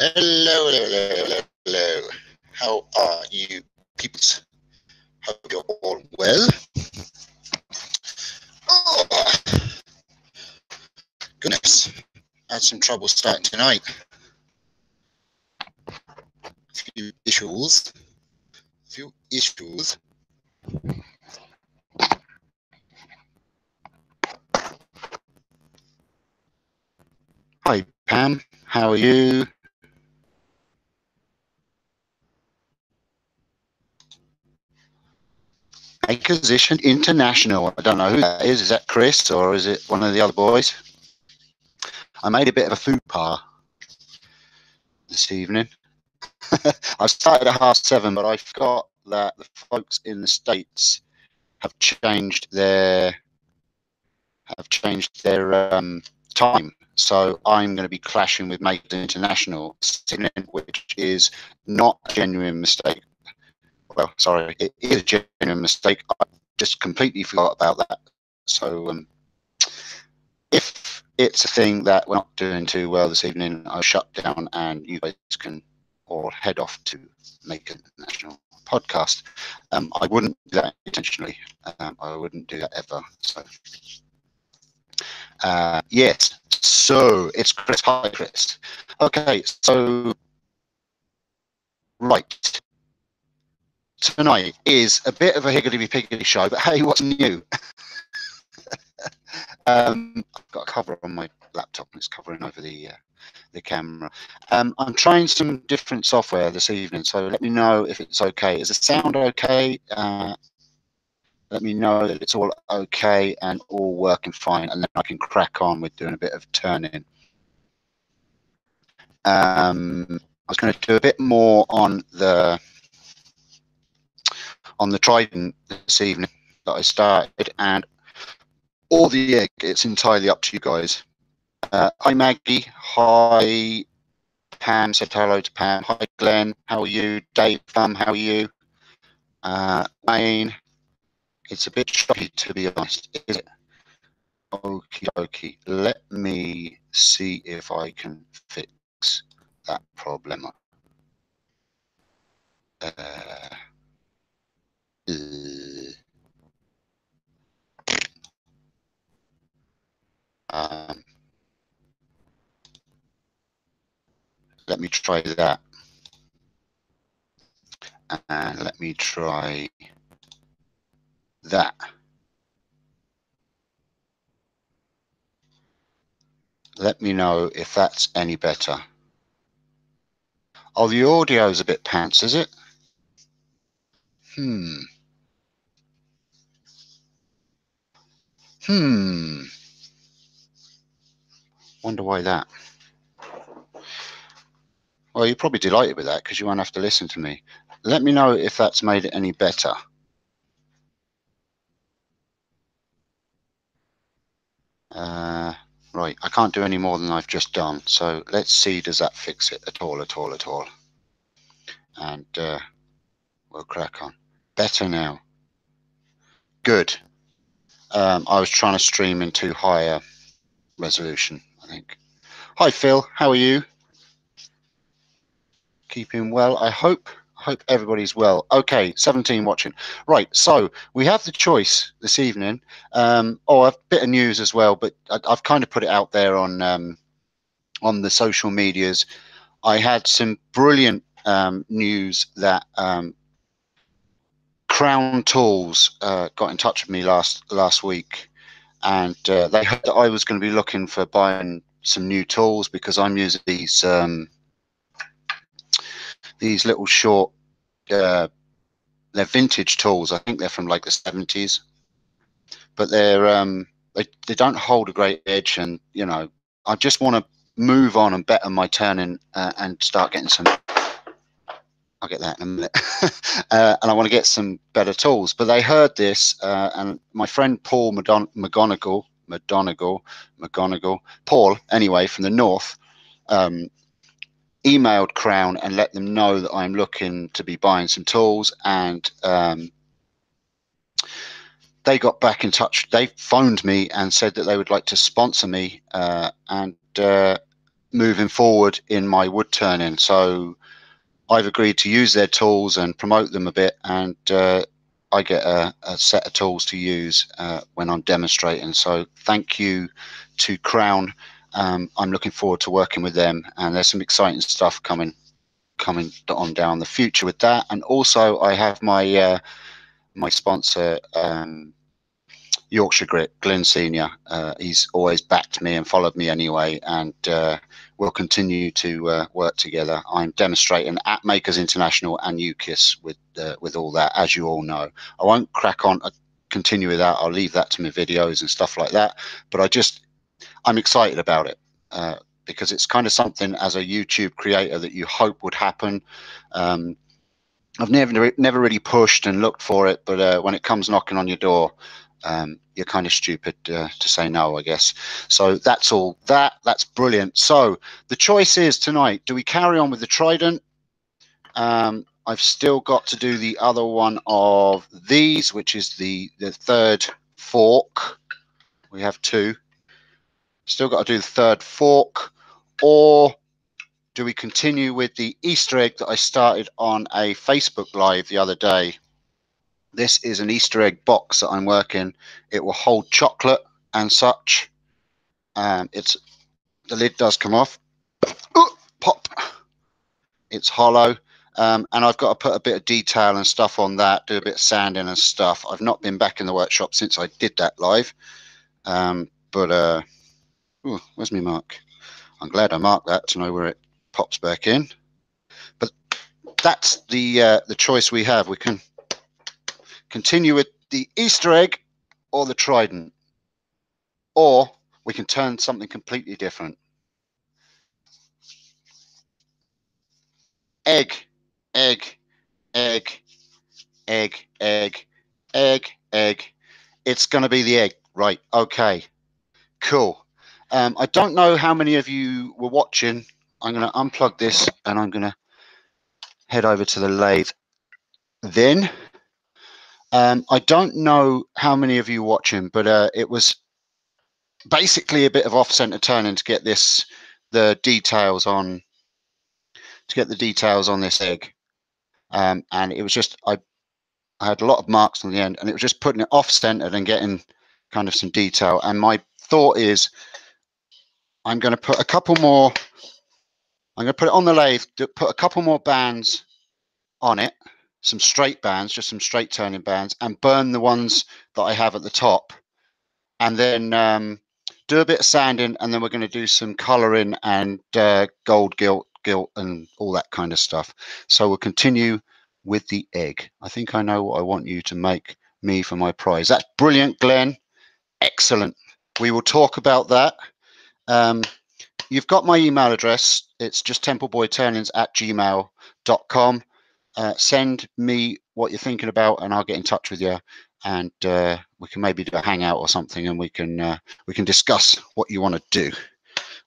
Hello, hello, hello, hello. How are you peoples? Hope you're all well. Oh, goodness. I had some trouble starting tonight. A few issues. Hi, Pam. How are you? Acquisition International. I don't know who that is. Is that Chris or is it one of the other boys? I made a bit of a faux pas this evening. I started at 7:30, but I forgot that the folks in the States have changed their time. So I'm going to be clashing with Make International, which is not a genuine mistake. Well, sorry, it is a genuine mistake. I just completely forgot about that. So if it's a thing that we're not doing too well this evening, I'll shut down and you guys can all head off to Make International podcast. I wouldn't do that intentionally. I wouldn't do that ever. So yes, so it's Chris. Hi, Chris. Okay, so right, tonight is a bit of a higgledy-piggledy show, but hey, what's new? I've got a cover on my laptop and it's covering over the camera. I'm trying some different software this evening, so let me know if it's okay. Is the sound okay? Let me know that it's all okay and all working fine, and then I can crack on with doing a bit of turning. I was going to do a bit more on the Trident this evening that I started, and all the egg, it's entirely up to you guys. Hi Maggie, hi Pam, said hello to Pam. Hi Glenn, how are you? Dave, how are you? Wayne, it's a bit choppy to be honest, is it? Okie dokie, let me see if I can fix that problem. Let me try that. And let me try that. Let me know if that's any better. Oh, the audio's a bit pants, is it? Wonder why that. Well, you're probably delighted with that because you won't have to listen to me. Let me know if that's made it any better. Right, I can't do any more than I've just done. So let's see, does that fix it at all? And we'll crack on. Better now. Good. I was trying to stream into higher resolution, I think. Hi, Phil. How are you? Keeping well, I hope. I hope everybody's well. Okay, 17 watching. Right, so we have the choice this evening. A bit of news as well, but I've kind of put it out there on the social medias. I had some brilliant news that Crown Tools got in touch with me last week, and they heard that I was going to be looking for buying some new tools because I'm using these little short, they're vintage tools. I think they're from like the 70s, but they're they don't hold a great edge, and you know, I just want to move on and better my turning and start getting some. I'll get that in a minute. And I want to get some better tools. But they heard this, and my friend Paul McGonigal, Paul, anyway, from the north, emailed Crown and let them know that I'm looking to be buying some tools, and they got back in touch. They phoned me and said that they would like to sponsor me, and moving forward in my wood turning. So I've agreed to use their tools and promote them a bit, and I get a set of tools to use when I'm demonstrating. So thank you to Crown. I'm looking forward to working with them, and there's some exciting stuff coming on down the future with that. And also I have my my sponsor, Yorkshire Grit, Glenn Senior. He's always backed me and followed me anyway, and we'll continue to work together. I'm demonstrating at Makers International and UKIS with all that, as you all know. I won't crack on continue with that. I'll leave that to my videos and stuff like that, but I'm excited about it because it's kind of something as a YouTube creator that you hope would happen. I've never really pushed and looked for it, but when it comes knocking on your door, you're kind of stupid to say no, I guess. So that's all that's brilliant. So the choice is tonight, do we carry on with the Trident? I've still got to do the other one of these, which is the third fork. We have two. Still got to do the third fork, or do we continue with the Easter egg that I started on a Facebook Live the other day? This is an Easter egg box that I'm working. It will hold chocolate and such. The lid does come off. Ooh, pop. It's hollow. And I've got to put a bit of detail and stuff on that, do a bit of sanding and stuff. I've not been back in the workshop since I did that live. Ooh, where's my mark? I'm glad I marked that to know where it pops back in. But that's the choice we have. We can continue with the Easter egg or the Trident, or we can turn something completely different. Egg, egg, egg, egg, egg, egg, egg. It's going to be the egg, right? Okay, cool. I don't know how many of you were watching. I'm going to unplug this and I'm going to head over to the lathe. Then I don't know how many of you watching, but it was basically a bit of off-center turning to get the details on this egg, and it was just I had a lot of marks on the end, and it was just putting it off-centered and getting kind of some detail. And my thought is I'm going to put a couple more. I'm going to put it on the lathe, put a couple more bands on it, some straight bands, just some straight turning bands, and burn the ones that I have at the top, and then do a bit of sanding, and then we're going to do some coloring and gold gilt and all that kind of stuff. So we'll continue with the egg. I think I know what I want you to make me for my prize. That's brilliant, Glenn. Excellent. We will talk about that. You've got my email address. It's just templeboyturnings@gmail.com. Send me what you're thinking about, and I'll get in touch with you, and we can maybe do a hangout or something, and we can discuss what you want to do.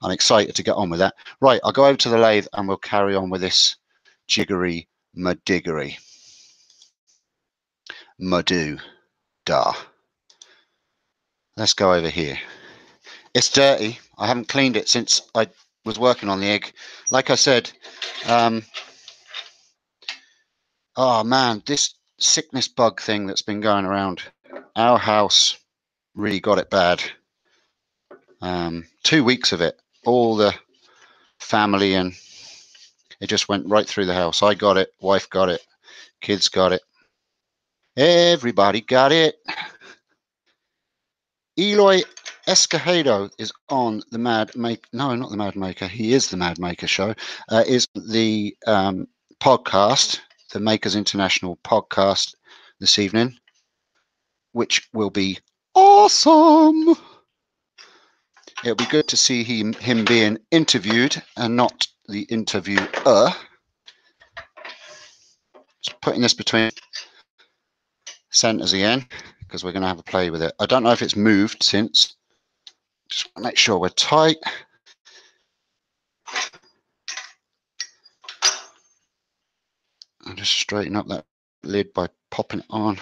I'm excited to get on with that. Right, I'll go over to the lathe and we'll carry on with this jiggery madiggery. Madu da. Let's go over here. It's dirty. I haven't cleaned it since I was working on the egg. Like I said, oh man, this sickness bug thing that's been going around our house really got it bad. 2 weeks of it, all the family, and it just went right through the house. I got it, wife got it, kids got it, everybody got it. Eloy Escajado is on the Mad Maker. No, not the Mad Maker. He is the Mad Maker show. Is the podcast, the Makers International podcast this evening, which will be awesome. It'll be good to see him being interviewed and not the interviewer. Just putting this between centers again, because we're going to have a play with it. I don't know if it's moved since. Just make sure we're tight. I'll just straighten up that lid by popping it on.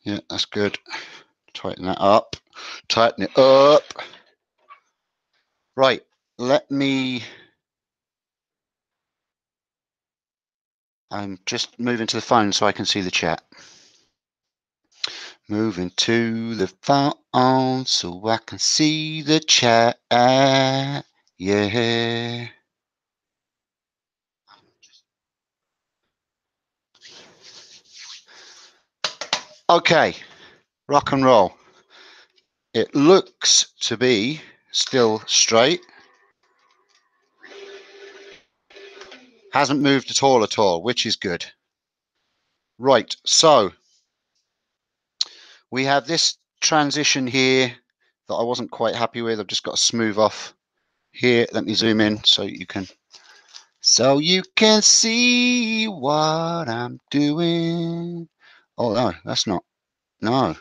Yeah, that's good. Tighten that up. Tighten it up. Right, let me... I'm just moving to the phone so I can see the chat. Moving to the phone so I can see the chat. Yeah. Okay, rock and roll. It looks to be still straight. Hasn't moved at all, which is good. Right, so we have this transition here that I wasn't quite happy with. I've just got to smooth off here. Let me zoom in so you can see what I'm doing. Oh no, that's not. No.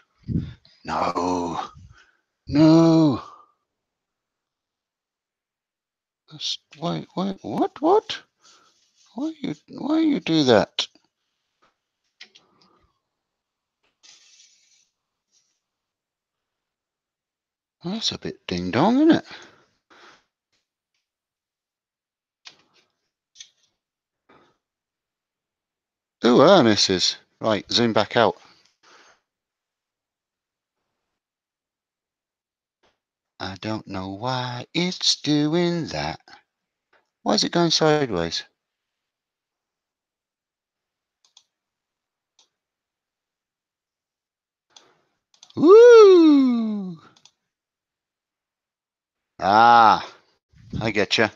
Wait, what? Why you do that? That's a bit ding dong, isn't it? Ooh, misses. Right, zoom back out. I don't know why it's doing that. Why is it going sideways? Woo! Ah, I get you.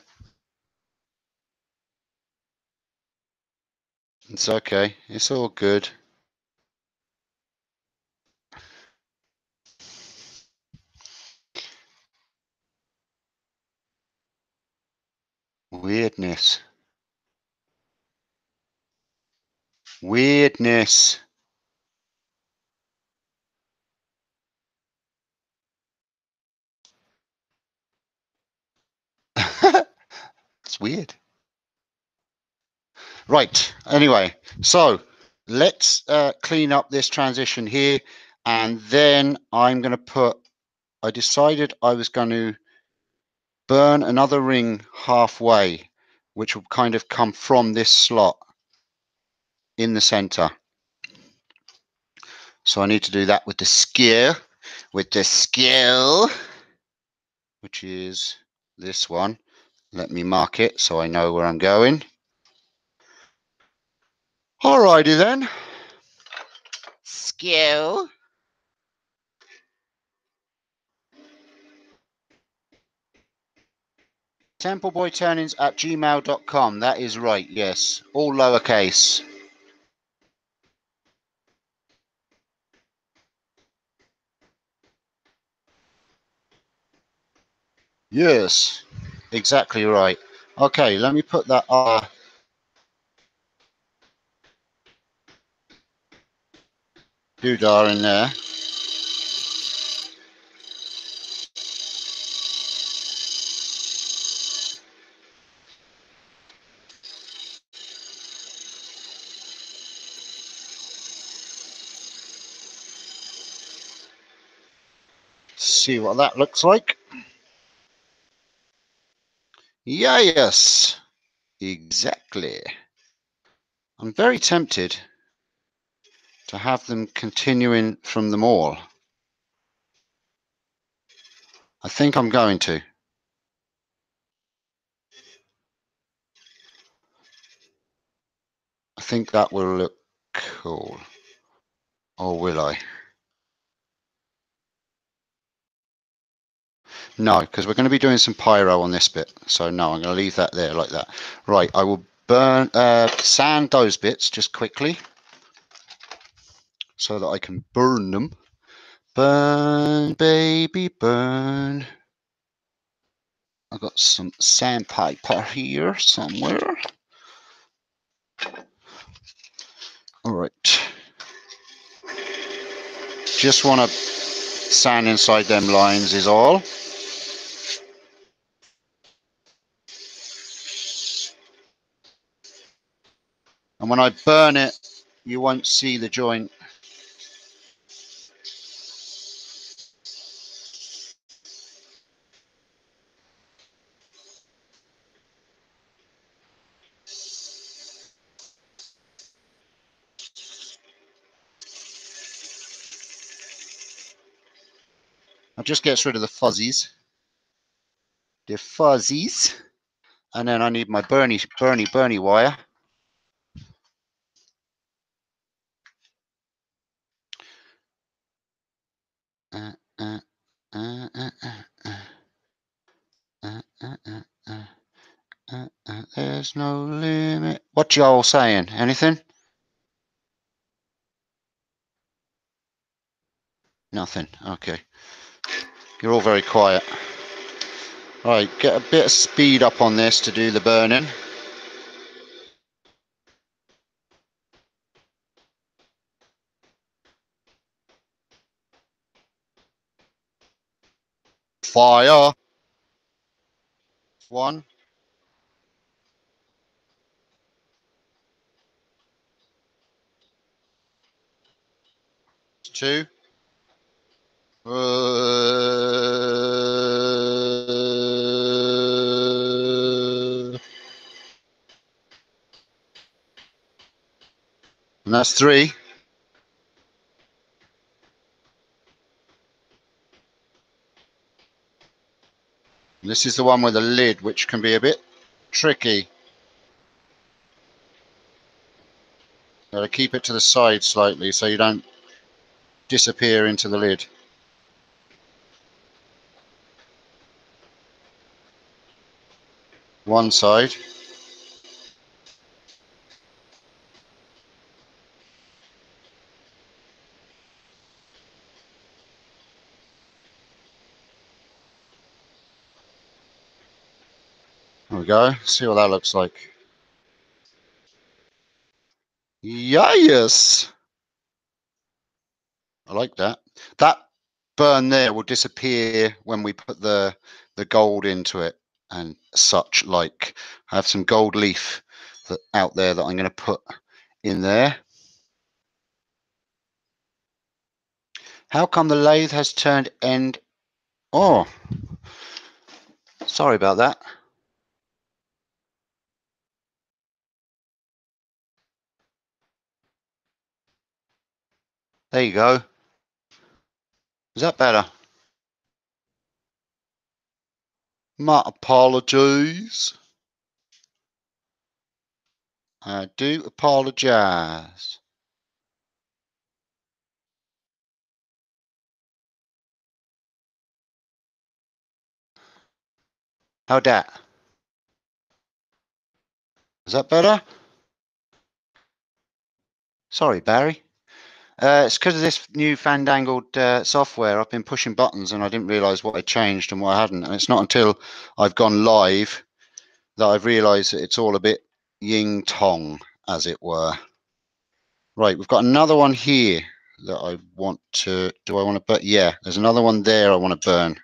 It's okay. It's all good. Weirdness. Weirdness. It's weird. Right. Anyway, so let's clean up this transition here, and then I'm going to put. I decided I was going to burn another ring halfway, which will kind of come from this slot in the center. So I need to do that with the skew, which is this one. Let me mark it so I know where I'm going. Alrighty then. Skew. Templeboy Turnings at gmail.com. That is right, yes. All lowercase. Yes, exactly right. Okay, let me put that doodah in there. See what that looks like. Yes, exactly. I'm very tempted to have them continuing from the mall. I think I'm going to. I think that will look cool. Or will I? No, because we're going to be doing some pyro on this bit. So no, I'm going to leave that there like that. Right, I will burn, sand those bits just quickly so that I can burn them. Burn, baby, burn. I've got some sandpaper here somewhere. All right. Just want to sand inside them lines is all. And when I burn it, you won't see the joint. It just gets rid of the fuzzies. The fuzzies. And then I need my Bernie wire. There's no limit. What y'all saying? Anything? Nothing. Okay. You're all very quiet. All right, get a bit of speed up on this to do the burning. Fire. 1. 2. And that's 3. This is the one with the lid, which can be a bit tricky. Gotta keep it to the side slightly so you don't disappear into the lid. One side. There we go. See what that looks like. Yes. I like that. That burn there will disappear when we put the gold into it and such like. I have some gold leaf out there that I'm going to put in there. How come the lathe has turned end? Oh, sorry about that. There you go. Is that better? My apologies. I do apologize. How'd that? Is that better? Sorry, Barry. It's because of this new fandangled software. I've been pushing buttons and I didn't realise what I changed and what I hadn't. And it's not until I've gone live that I've realised that it's all a bit ying tong, as it were. Right, we've got another one here that I want to. Do I want to burn? Yeah, there's another one there I want to burn.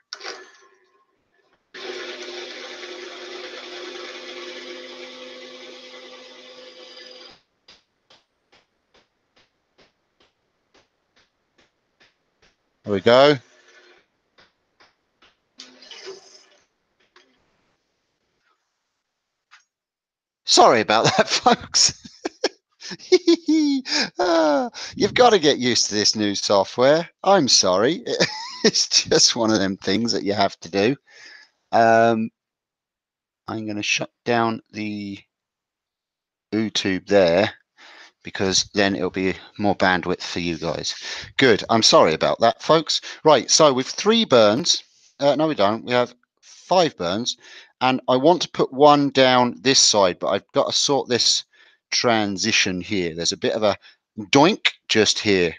There we go. Sorry about that, folks. You've got to get used to this new software. I'm sorry. It's just one of them things that you have to do. I'm going to shut down the YouTube there because then it'll be more bandwidth for you guys. Good. I'm sorry about that, folks. Right. So with 3 burns, no, we don't. We have 5 burns, and I want to put one down this side, but I've got to sort this transition here. There's a bit of a doink just here.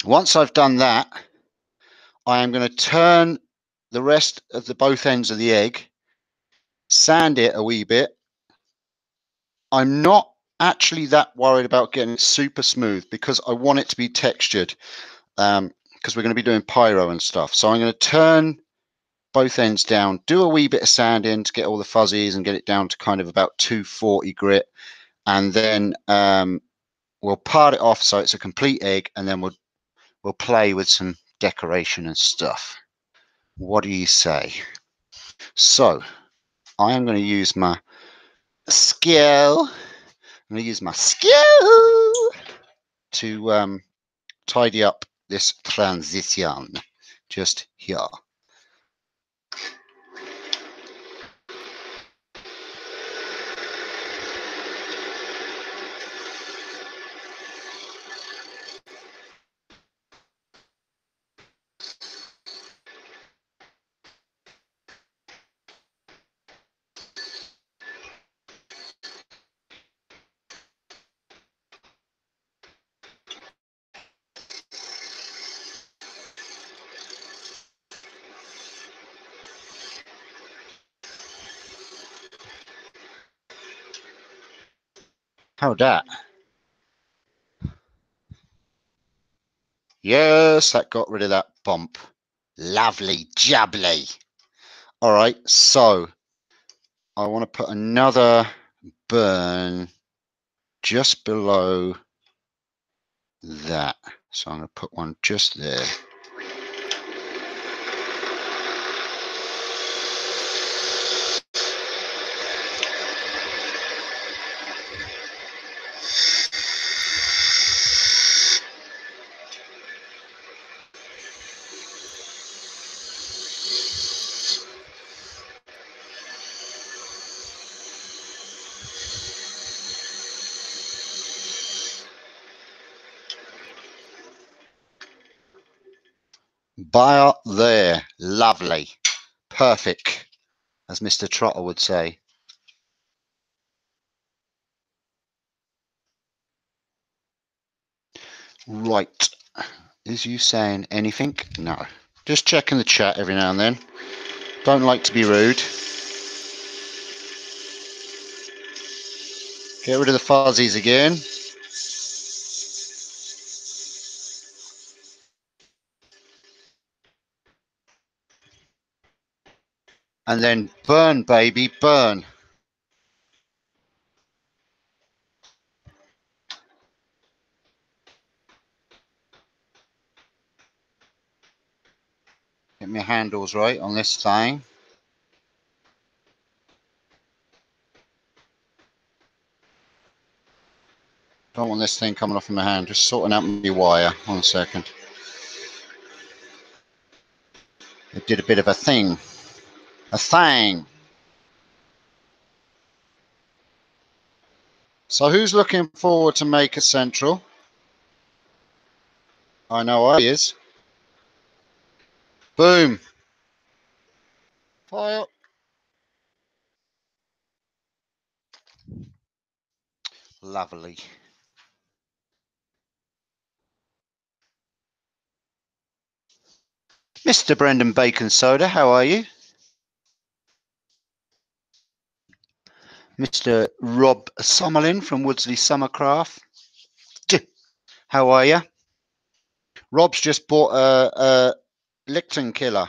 Once I've done that, I am going to turn the rest of the both ends of the egg, sand it a wee bit. I'm not actually that worried about getting it super smooth because I want it to be textured because we're going to be doing pyro and stuff. So I'm going to turn both ends down, do a wee bit of sand in to get all the fuzzies and get it down to kind of about 240 grit. And then we'll part it off so it's a complete egg, and then we'll play with some decoration and stuff. What do you say? So I am going to use my skill. I'm going to use my skill to tidy up this transition. just here. How'd that? Yes, that got rid of that bump. Lovely jubbly. All right, so I want to put another burn just below that. So I'm going to put one just there. By there. Lovely. Perfect, as Mr. Trotter would say. Right. Is you saying anything? No. Just checking the chat every now and then. Don't like to be rude. Get rid of the fuzzies again. And then burn, baby, burn. Get my handles right on this thing. Don't want this thing coming off in my hand. Just sorting out my wire. 1 second. It did a bit of a thing. A thing. So who's looking forward to Maker Central? I know he is. Boom. Fire. Lovely. Mr. Brendan Bacon Soda, how are you? Mr. Rob Summerlin from Woodsley Summercraft, how are you? Rob's just bought a Licton killer.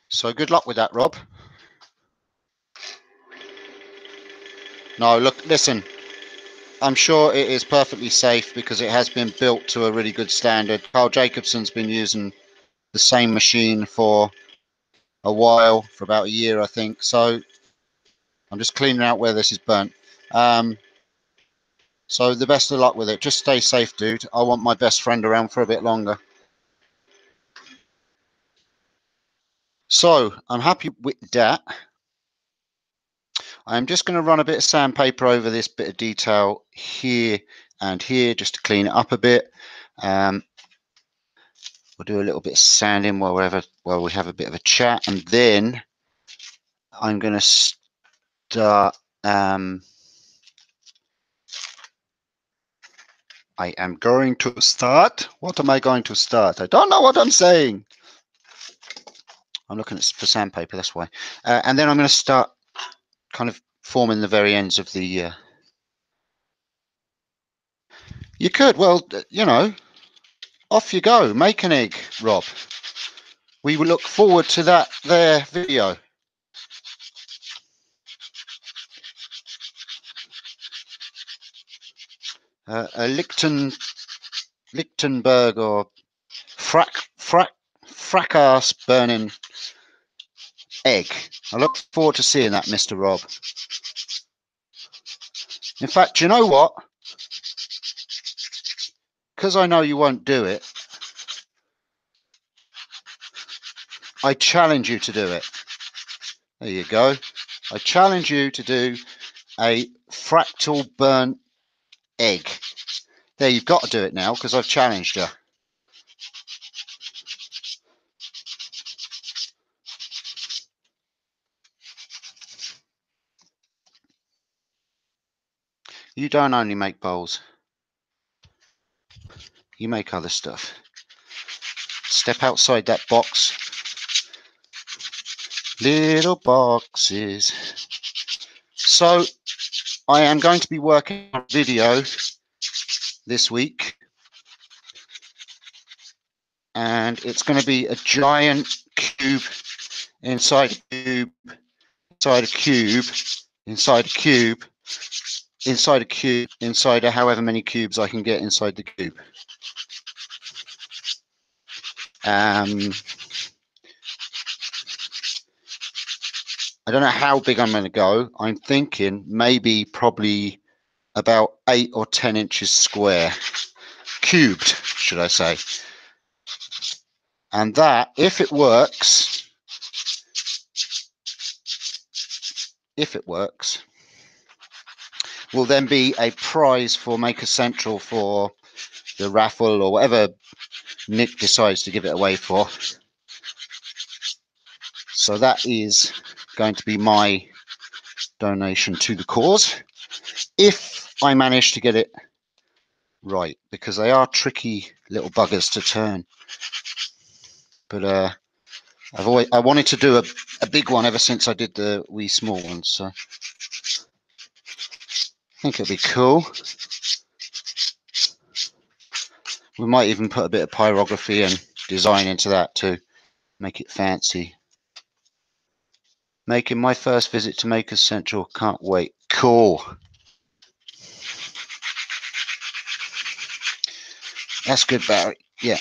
So good luck with that, Rob. No, look, listen. I'm sure it is perfectly safe because it has been built to a really good standard. Carl Jacobson's been using the same machine for a while, for about a year, I think. So I'm just cleaning out where this is burnt. So the best of luck with it. Just stay safe, dude. I want my best friend around for a bit longer. So I'm happy with that. I'm just going to run a bit of sandpaper over this bit of detail here and here just to clean it up a bit. We'll do a little bit of sanding while we have a bit of a chat, and then I'm going to start. I am going to start. What am I going to start? I don't know what I'm saying. I'm looking for sandpaper, that's why. And then I'm going to start kind of forming the very ends of the. You could, well, you know, off you go. Make an egg, Rob. We will look forward to that there video. A Lichtenberg or fracas burning egg. I look forward to seeing that, Mr. Rob. In fact, you know what? Because I know you won't do it, I challenge you to do it. There you go. I challenge you to do a fractal burnt egg. There, you've got to do it now because I've challenged you. You don't only make bowls. You make other stuff. Step outside that box. Little boxes. So, I am going to be working on a video this week. And it's going to be a giant cube inside a cube, inside a cube, inside a cube, inside a cube, inside a however many cubes I can get inside the cube. I don't know how big I'm going to go. I'm thinking maybe probably about 8 or 10 inches square. Cubed, should I say. And that, if it works, will then be a prize for Maker Central for the raffle or whatever Nick decides to give it away for. So that is going to be my donation to the cause, if I manage to get it right, because they are tricky little buggers to turn. But I wanted to do a big one ever since I did the wee small ones, so I think it'll be cool. We might even put a bit of pyrography and design into that to make it fancy. Making my first visit to Makers Central. Can't wait. Cool. That's good, Barry. Yeah.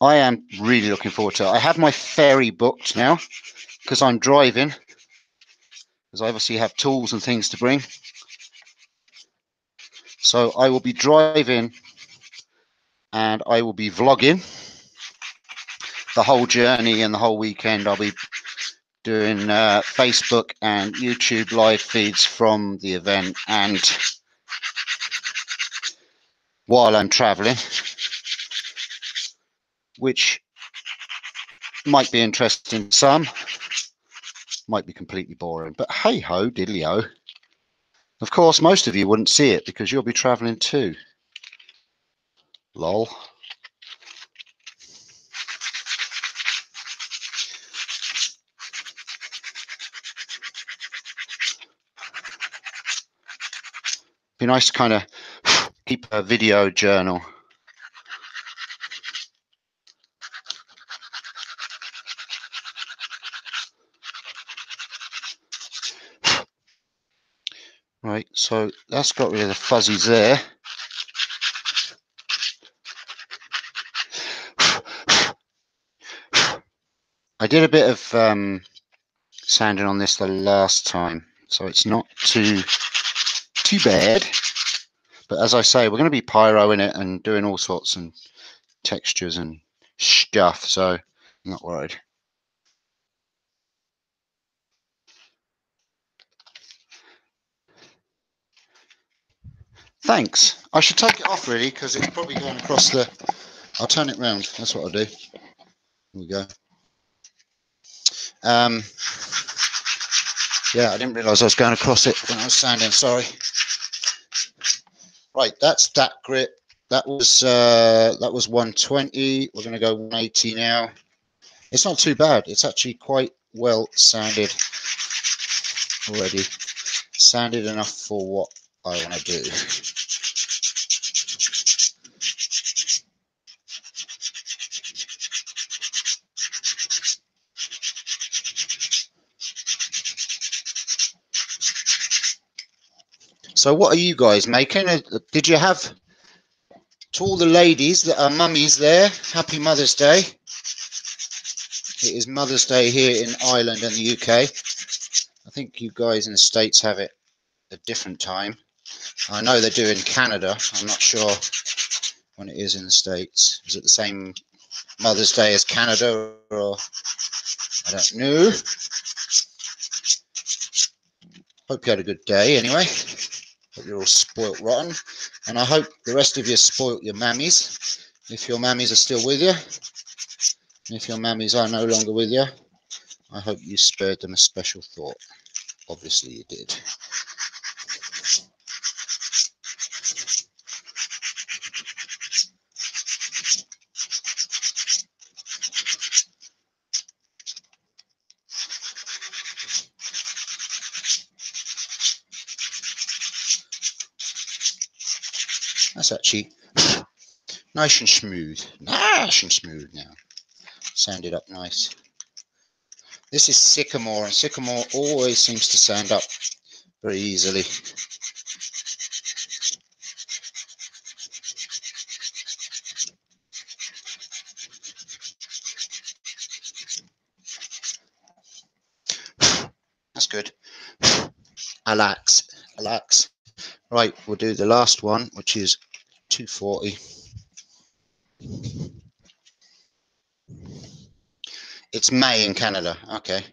I am really looking forward to it. I have my ferry booked now because I'm driving, because I obviously have tools and things to bring. So I will be driving and I will be vlogging the whole journey, and the whole weekend I'll be doing Facebook and YouTube live feeds from the event and while I'm traveling, which might be interesting to some, might be completely boring, but hey ho, diddly ho. Of course, most of you wouldn't see it because you'll be traveling too. Lol. Be nice to kind of keep a video journal. Right, so that's got rid of the fuzzies there. I did a bit of sanding on this the last time, so it's not too bad. But as I say, we're going to be pyroing it and doing all sorts and textures and stuff, so I'm not worried. Thanks. I should take it off really because it's probably going across the... I'll turn it round. That's what I'll do. Here we go. Yeah, I didn't realise I was going across it when I was sanding. Sorry. Right, that's that grit. That was 120. We're going to go 180 now. It's not too bad. It's actually quite well sanded already. Sanded enough for what I want to do. So what are you guys making? Did you have, to all the ladies that are mummies there, happy Mother's Day. It is Mother's Day here in Ireland and the UK. I think you guys in the States have it a different time. I know they do in Canada. I'm not sure when it is in the States. Is it the same Mother's Day as Canada, or I don't know. Hope you had a good day anyway. Hope you're all spoilt rotten. And I hope the rest of you spoilt your mammies. If your mammies are still with you. If your mammies are no longer with you, I hope you spared them a special thought. Obviously you did. That's actually nice and smooth. Nice and smooth now. Sanded up nice. This is sycamore, and sycamore always seems to sand up very easily. That's good. Relax, relax. Right, we'll do the last one, which is 240. It's May in Canada. Okay.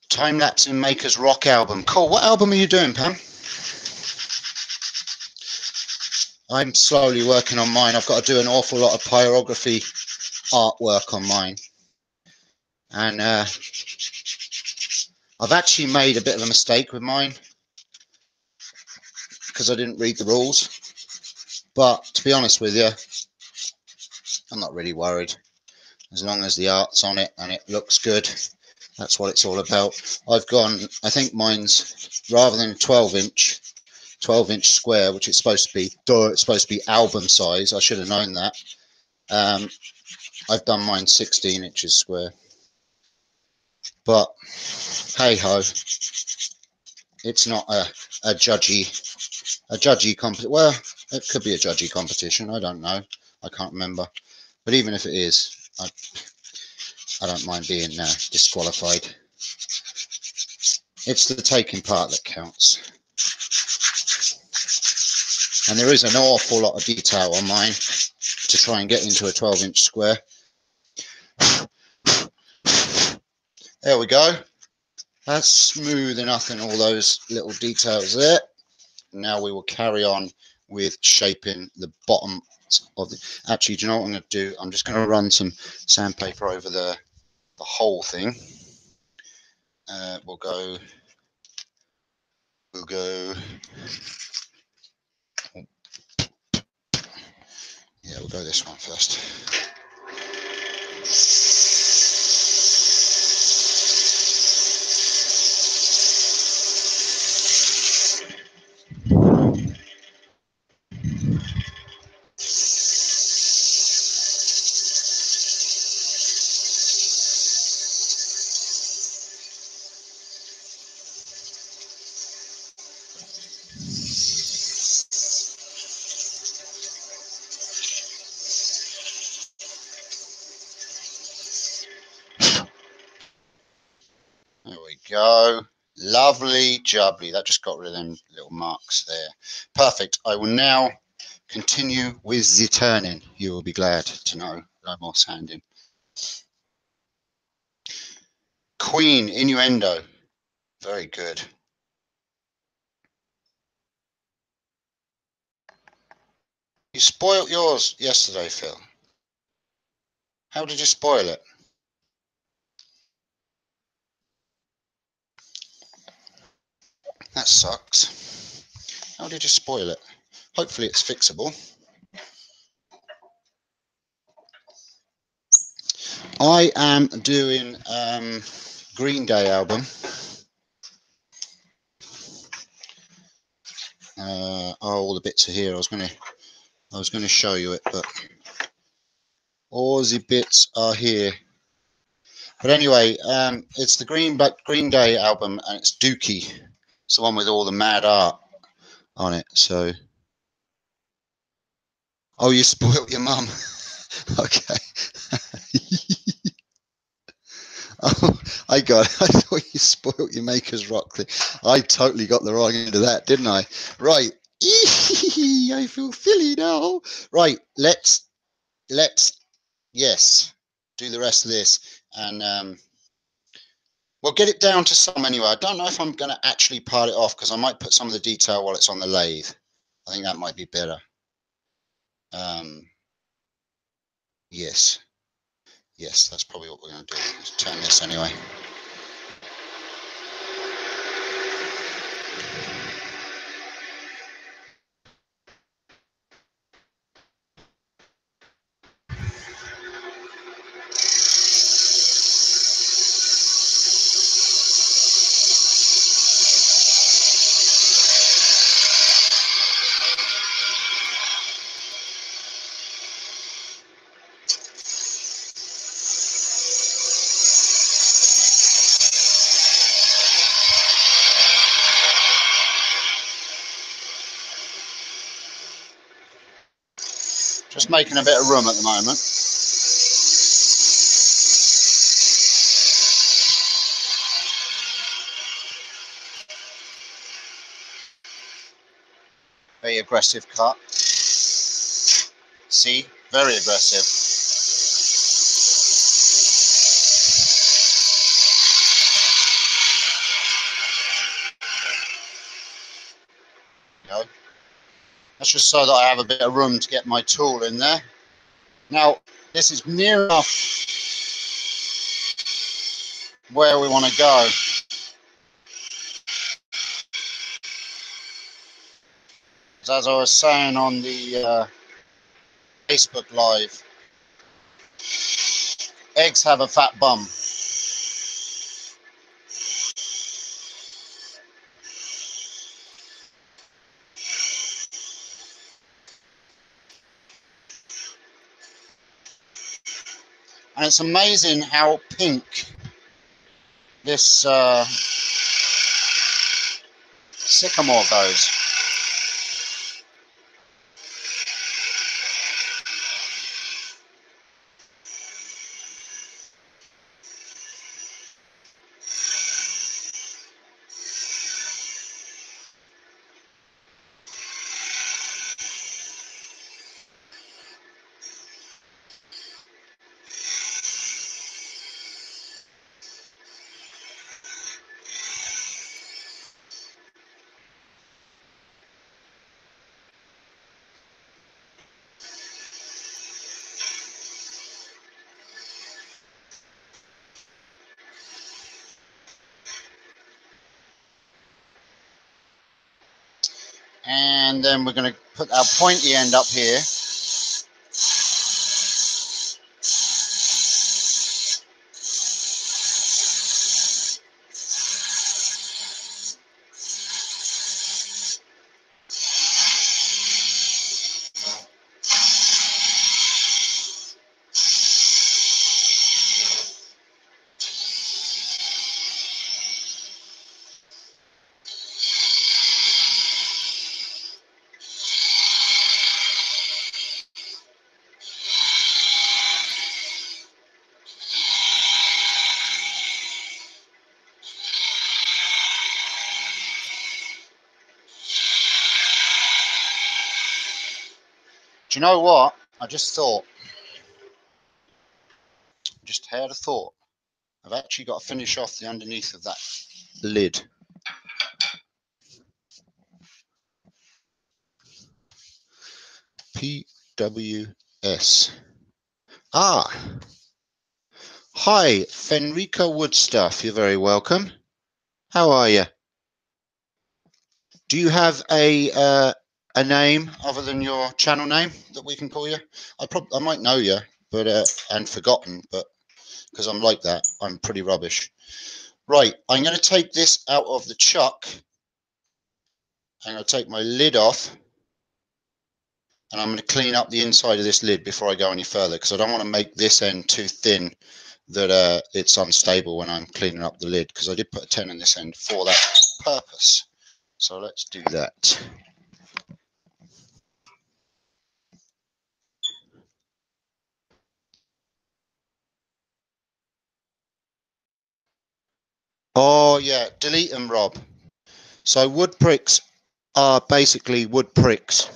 Time lapse in Maker's Rock album. Cool. What album are you doing, Pam? I'm slowly working on mine. I've got to do an awful lot of pyrography artwork on mine. And I've actually made a bit of a mistake with mine because I didn't read the rules. But to be honest with you, I'm not really worried. As long as the art's on it and it looks good, that's what it's all about. I've gone, I think mine's, rather than 12-inch square, which it's supposed to be, it's supposed to be album size. I should have known that. I've done mine 16 inches square. But hey ho, it's not a judgy competition. Well, it could be a judgy competition. I don't know. I can't remember. But even if it is, I don't mind being disqualified. It's the taking part that counts. And there is an awful lot of detail on mine to try and get into a 12-inch square. There we go. That's smooth enough in all those little details there. Now we will carry on with shaping the bottom of the... Actually, do you know what I'm going to do? I'm just going to run some sandpaper over the whole thing. We'll go... Yeah, we'll go this one first. There we go. Lovely jubbly. That just got rid of them little marks there. Perfect. I will now continue with the turning. You will be glad to know no more sanding. Queen, innuendo. Very good. You spoilt yours yesterday, Phil. How did you spoil it? That sucks. How did you spoil it? Hopefully it's fixable. I am doing Green Day album. All the bits are here. I was going to show you it, but all the bits are here. But anyway, it's the Green Day album, and it's Dookie. It's the one with all the mad art on it. So, oh, you spoilt your mum. Okay. Oh, I thought you spoilt your Maker's Rock thing. I totally got the wrong end of that, didn't I? Right. I feel silly now. Right, let's yes, do the rest of this, and we'll get it down to some anyway. I don't know if I'm going to actually part it off because I might put some of the detail while it's on the lathe. I think that might be better. Yes, yes, that's probably what we're going to do. Let's turn this anyway. Just making a bit of room at the moment. Very aggressive cut. See, very aggressive. You know, that's just so that I have a bit of room to get my tool in there. Now, this is near enough where we want to go. As I was saying on the Facebook Live, eggs have a fat bum. And it's amazing how pink this sycamore goes. And then we're going to put our pointy end up here. Do you know what? I just had a thought. I've actually got to finish off the underneath of that lid. PWS. Ah, hi, Fenrica Woodstuff. You're very welcome. How are you? Do you have a name other than your channel name that we can call you? I might know you, but and forgotten, but because I'm like that, I'm pretty rubbish. Right, I'm going to take this out of the chuck. I'm going to take my lid off, and I'm going to clean up the inside of this lid before I go any further, because I don't want to make this end too thin that it's unstable when I'm cleaning up the lid, because I did put a 10 in this end for that purpose. So let's do that. Oh yeah, delete them, Rob. So wood bricks are basically wood pricks.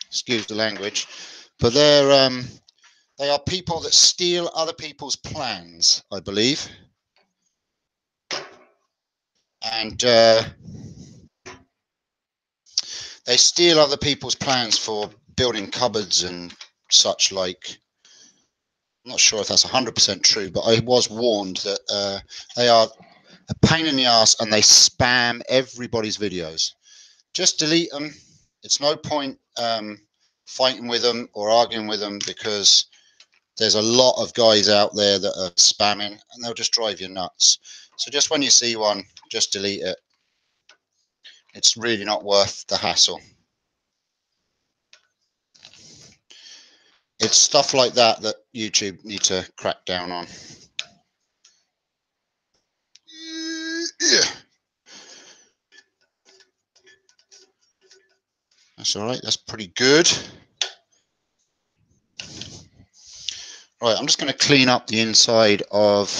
Excuse the language, but they are people that steal other people's plans, I believe, and they steal other people's plans for building cupboards and such like. I'm not sure if that's 100% true, but I was warned that they are a pain in the ass and they spam everybody's videos. Just delete them. It's no point fighting with them or arguing with them, because there's a lot of guys out there that are spamming and they'll just drive you nuts. So just when you see one, just delete it. It's really not worth the hassle. It's stuff like that that YouTube need to crack down on. Yeah. That's all right. That's pretty good. Right, I'm just going to clean up the inside of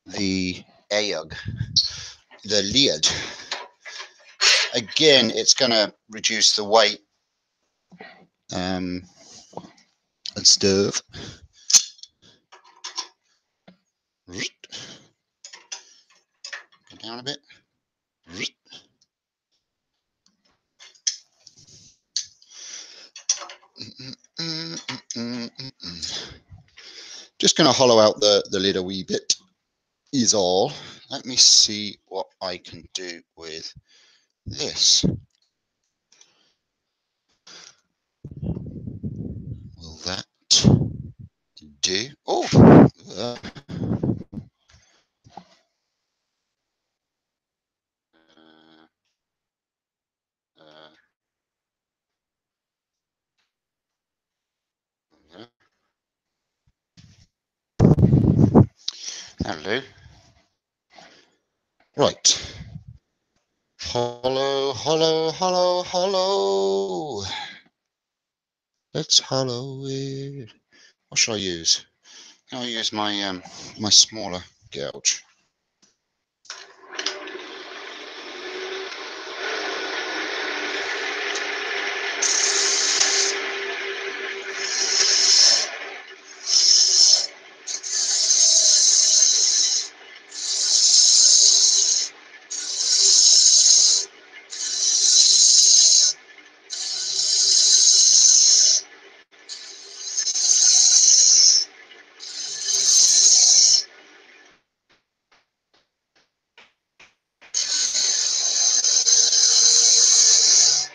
the egg, the lid. Again, it's going to reduce the weight and stuff. Go down a bit. Just going to hollow out the lid a wee bit is all. Let me see what I can do with this. Will that do? Oh, hello. Right. Hollow, hollow, hollow, hollow. Let's hollow it. What shall I use? I'll use my my smaller gouge.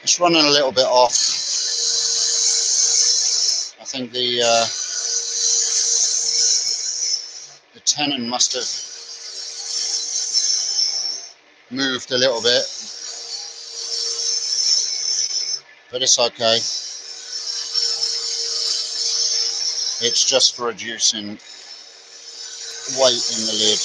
It's running a little bit off. I think the tenon must have moved a little bit, but it's okay. It's just reducing weight in the lid.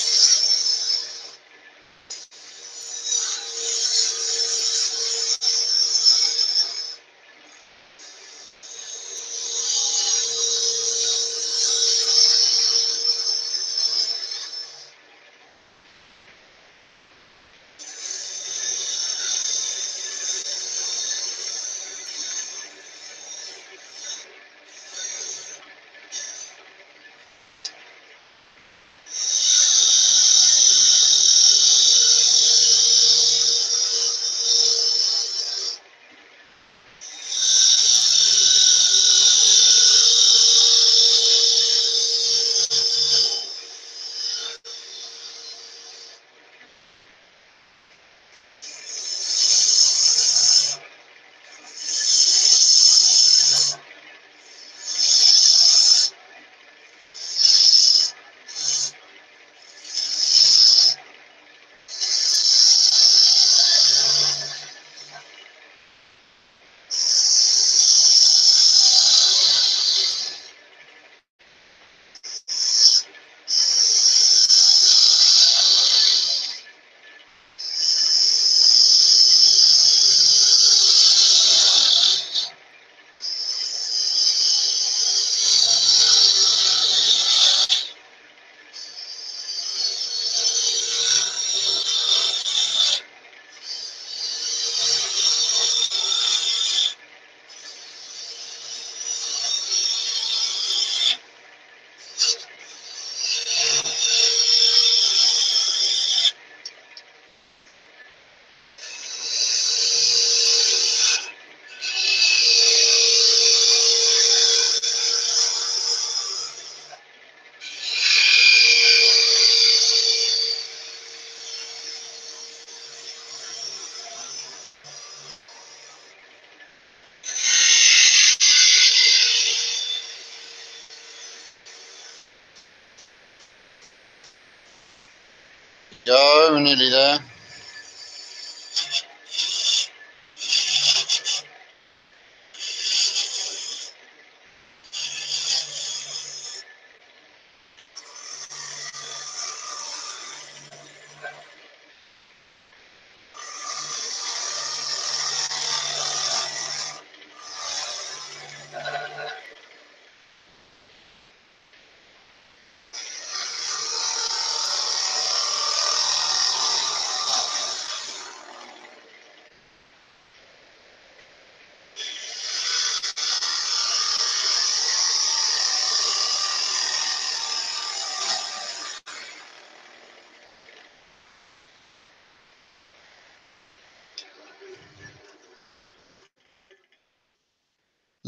Go, we're nearly there.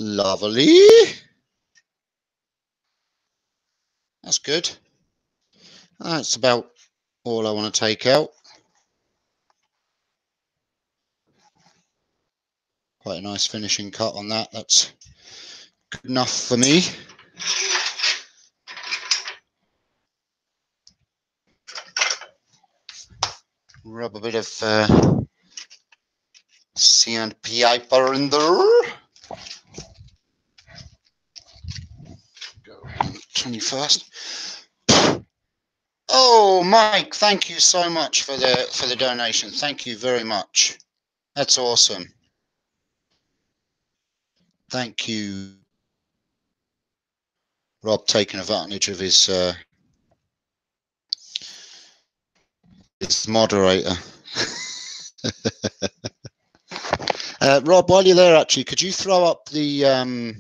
Lovely. That's good. That's about all I want to take out. Quite a nice finishing cut on that. That's good enough for me. Rub a bit of sandpaper in there. Go on 21st. Oh, Mike, thank you so much for the donation. Thank you very much. That's awesome. Thank you, Rob, taking advantage of his moderator. Rob, while you're there, actually, could you throw up the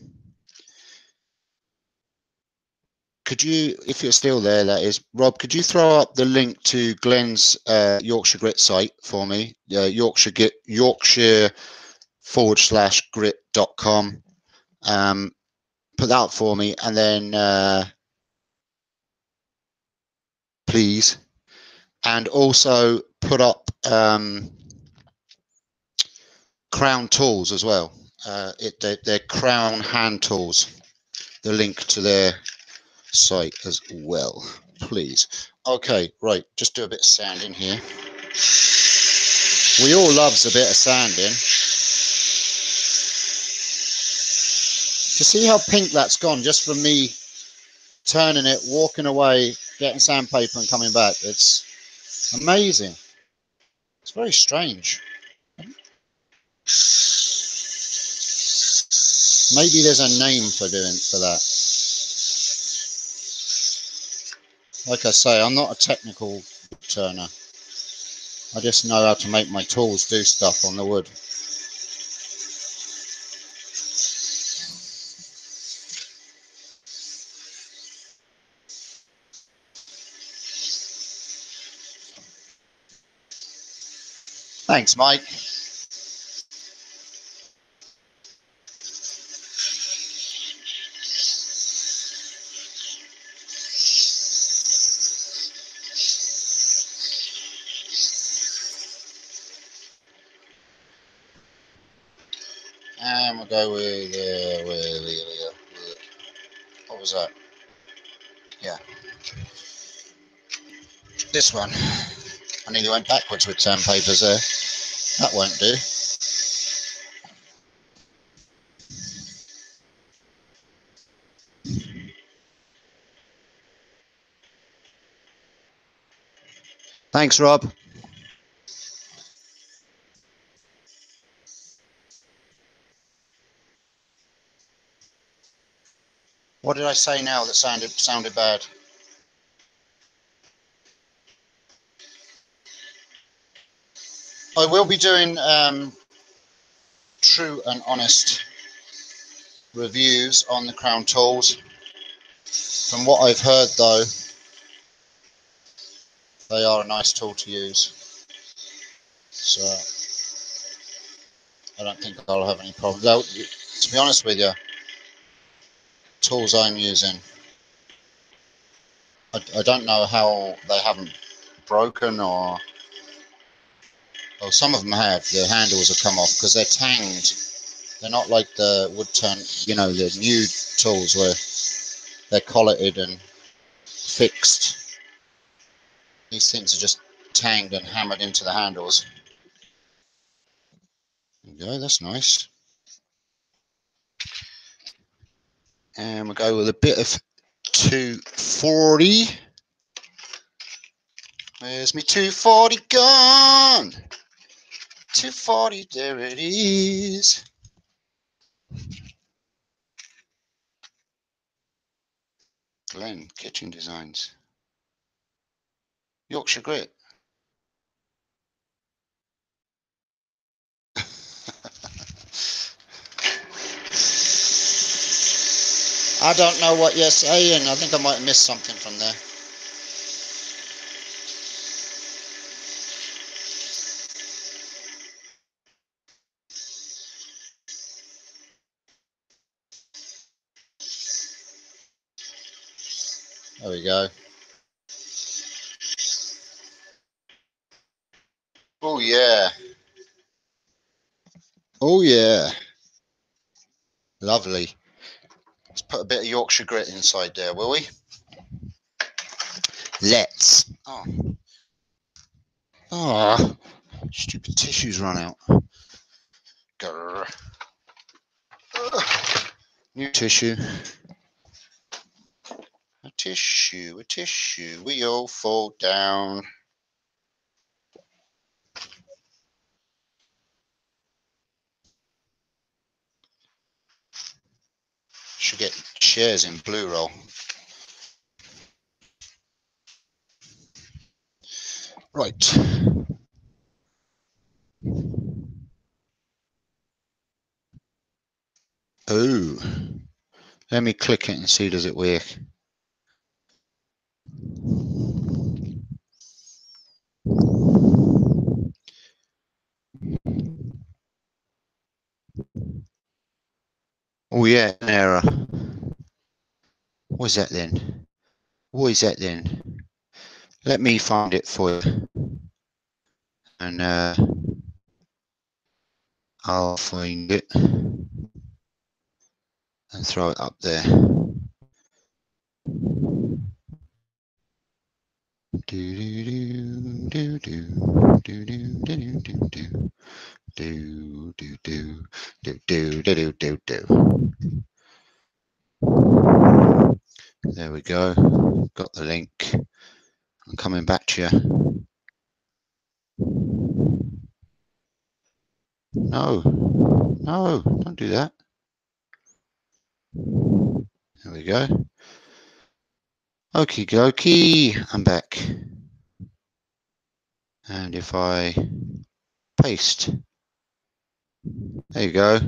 could you, if you're still there, that is, Rob, could you throw up the link to Glenn's Yorkshire Grit site for me? Yorkshire/grit.com. Put that up for me, and then please, and also put up Crown Tools as well. They're Crown hand tools. The link to their site as well, please. Okay, right, just do a bit of sanding here. We all loves a bit of sanding. To see how pink that's gone just from me turning it, walking away, getting sandpaper and coming back. It's amazing. It's very strange. Maybe there's a name for that. Like I say, I'm not a technical turner. I just know how to make my tools do stuff on the wood. Thanks, Mike. And we'll go with what was that? Yeah, this one. I nearly went backwards with sandpapers there. That won't do. Thanks, Rob. What did I say now that sounded bad? I will be doing true and honest reviews on the Crown tools. From what I've heard, though, they are a nice tool to use. So I don't think I'll have any problems. Though, to be honest with you, tools I'm using, I don't know how they haven't broken or some of them have. The handles have come off because they're tanged. They're not like the Woodturn, you know, the new tools where they're colleted and fixed. These things are just tanged and hammered into the handles. There we go, that's nice. And we'll go with a bit of 240. Where's me 240 gone? 240, there it is. Glen Kitchen Designs. Yorkshire Grit. I don't know what you're saying. I think I might have missed something from there. There we go. Oh yeah. Oh yeah. Lovely. Let's put a bit of Yorkshire Grit inside there, will we? Let's. Oh. Ah. Stupid tissues run out. Grr. New tissue. A tissue, a tissue. We all fall down. Should get shares in Blue Roll. Right. Oh. Let me click it and see, does it work? Oh yeah, an error. What is that then? What is that then? Let me find it for you. And I'll find it and throw it up there. Do do do do do do do do do. Do do do do do do do do. There we go. Got the link. I'm coming back to you. No, no, don't do that. There we go. Okie dokie. I'm back. And if I paste, there you go.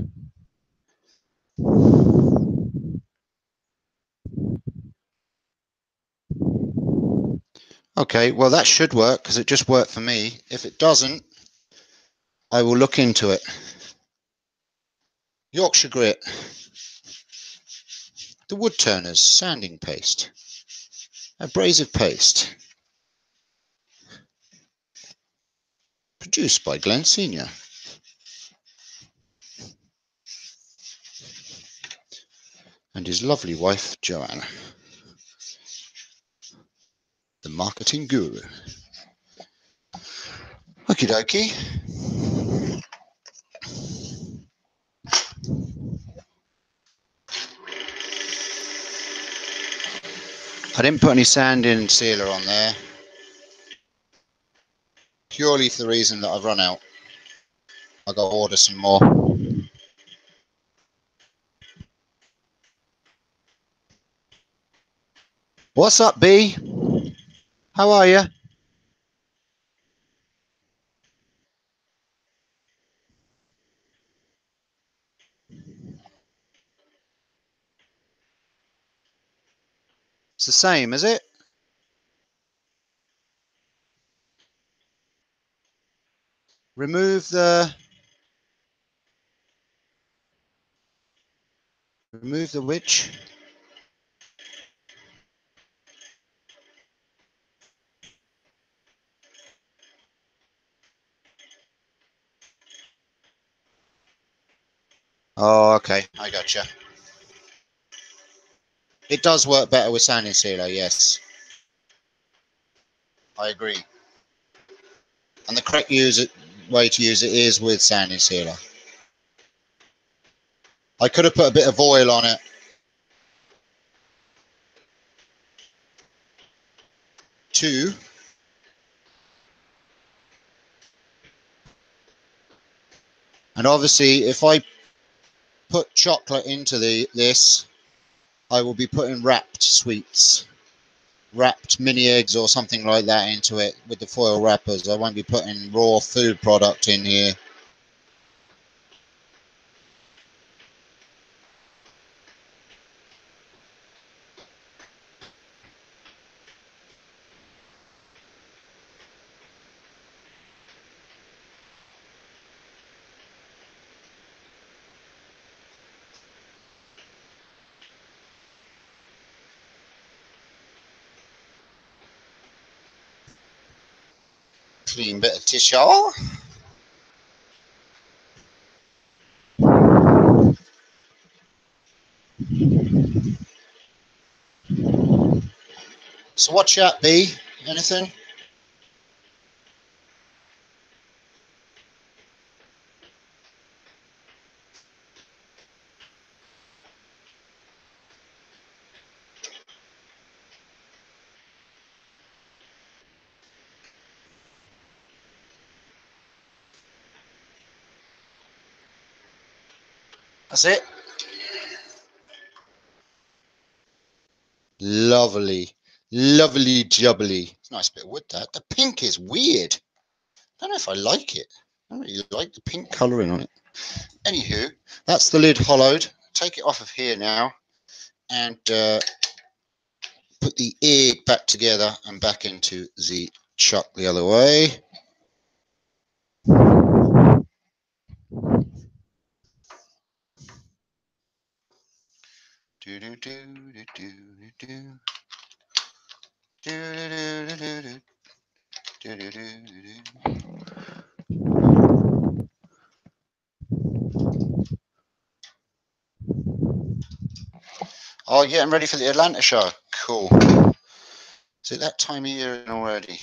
Okay, well that should work because it just worked for me. If it doesn't, I will look into it. Yorkshire Grit, the Woodturners sanding paste, abrasive paste, produced by Glenn Senior. And his lovely wife, Joanna, the marketing guru. Okie dokie. I didn't put any sand in sealer on there, purely for the reason that I've run out. I've got to order some more. What's up, B? How are you? It's the same, is it? Remove the which? Oh, okay, I gotcha. It does work better with sanding sealer, yes. I agree. And the correct way to use it is with sanding sealer. I could have put a bit of oil on it. Too. And obviously, if I put chocolate into this, I will be putting wrapped sweets, wrapped mini eggs or something like that into it with the foil wrappers. I won't be putting raw food product in here. Clean bit of tissue. So what's that, B? Anything? That's it. Lovely. Lovely jubbly. It's a nice bit of wood, that. The pink is weird. I don't know if I like it. I don't really like the pink colouring on it. Anywho, that's the lid hollowed. Take it off of here now and put the egg back together and back into the chuck the other way. Do do do do do do do do do do. Oh, yeah, I'm ready for the Atlanta show. Cool. Is it that time of year already?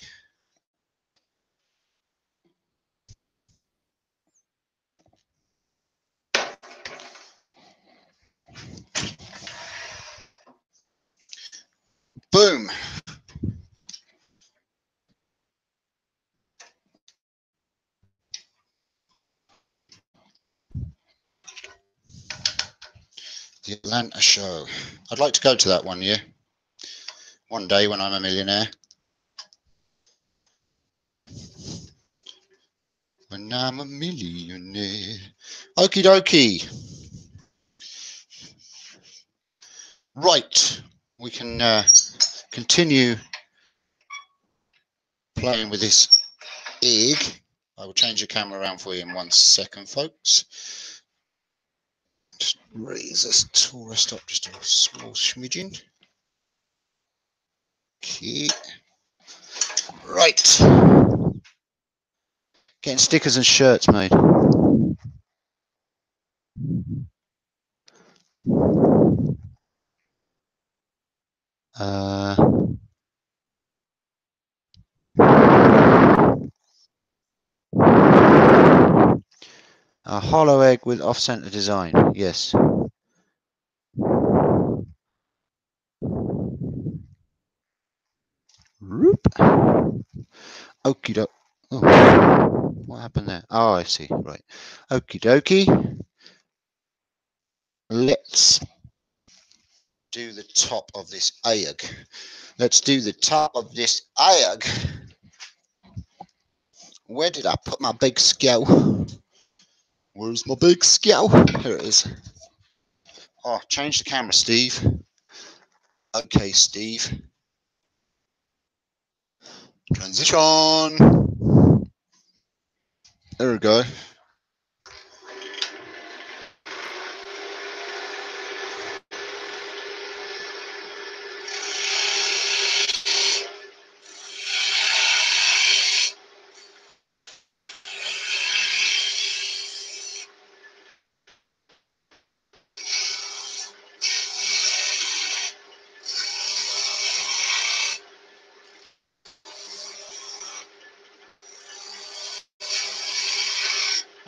Boom. The Atlanta show. I'd like to go to that one year. One day when I'm a millionaire. When I'm a millionaire. Okie dokie. Right. We can continue playing with this egg. I will change the camera around for you in 1 second, folks. Just raise this tourist up just a small smidgen. Okay. Right. Getting stickers and shirts made. A hollow egg with off-center design. Yes. Roop. Okie doke. Oh, what happened there? Oh, I see. Right. Okie dokie. Let's do the top of this egg. Let's do the top of this egg. Where did I put my big scale? Where's my big scale? Here it is. Oh, change the camera, Steve. Okay, Steve. Transition. There we go.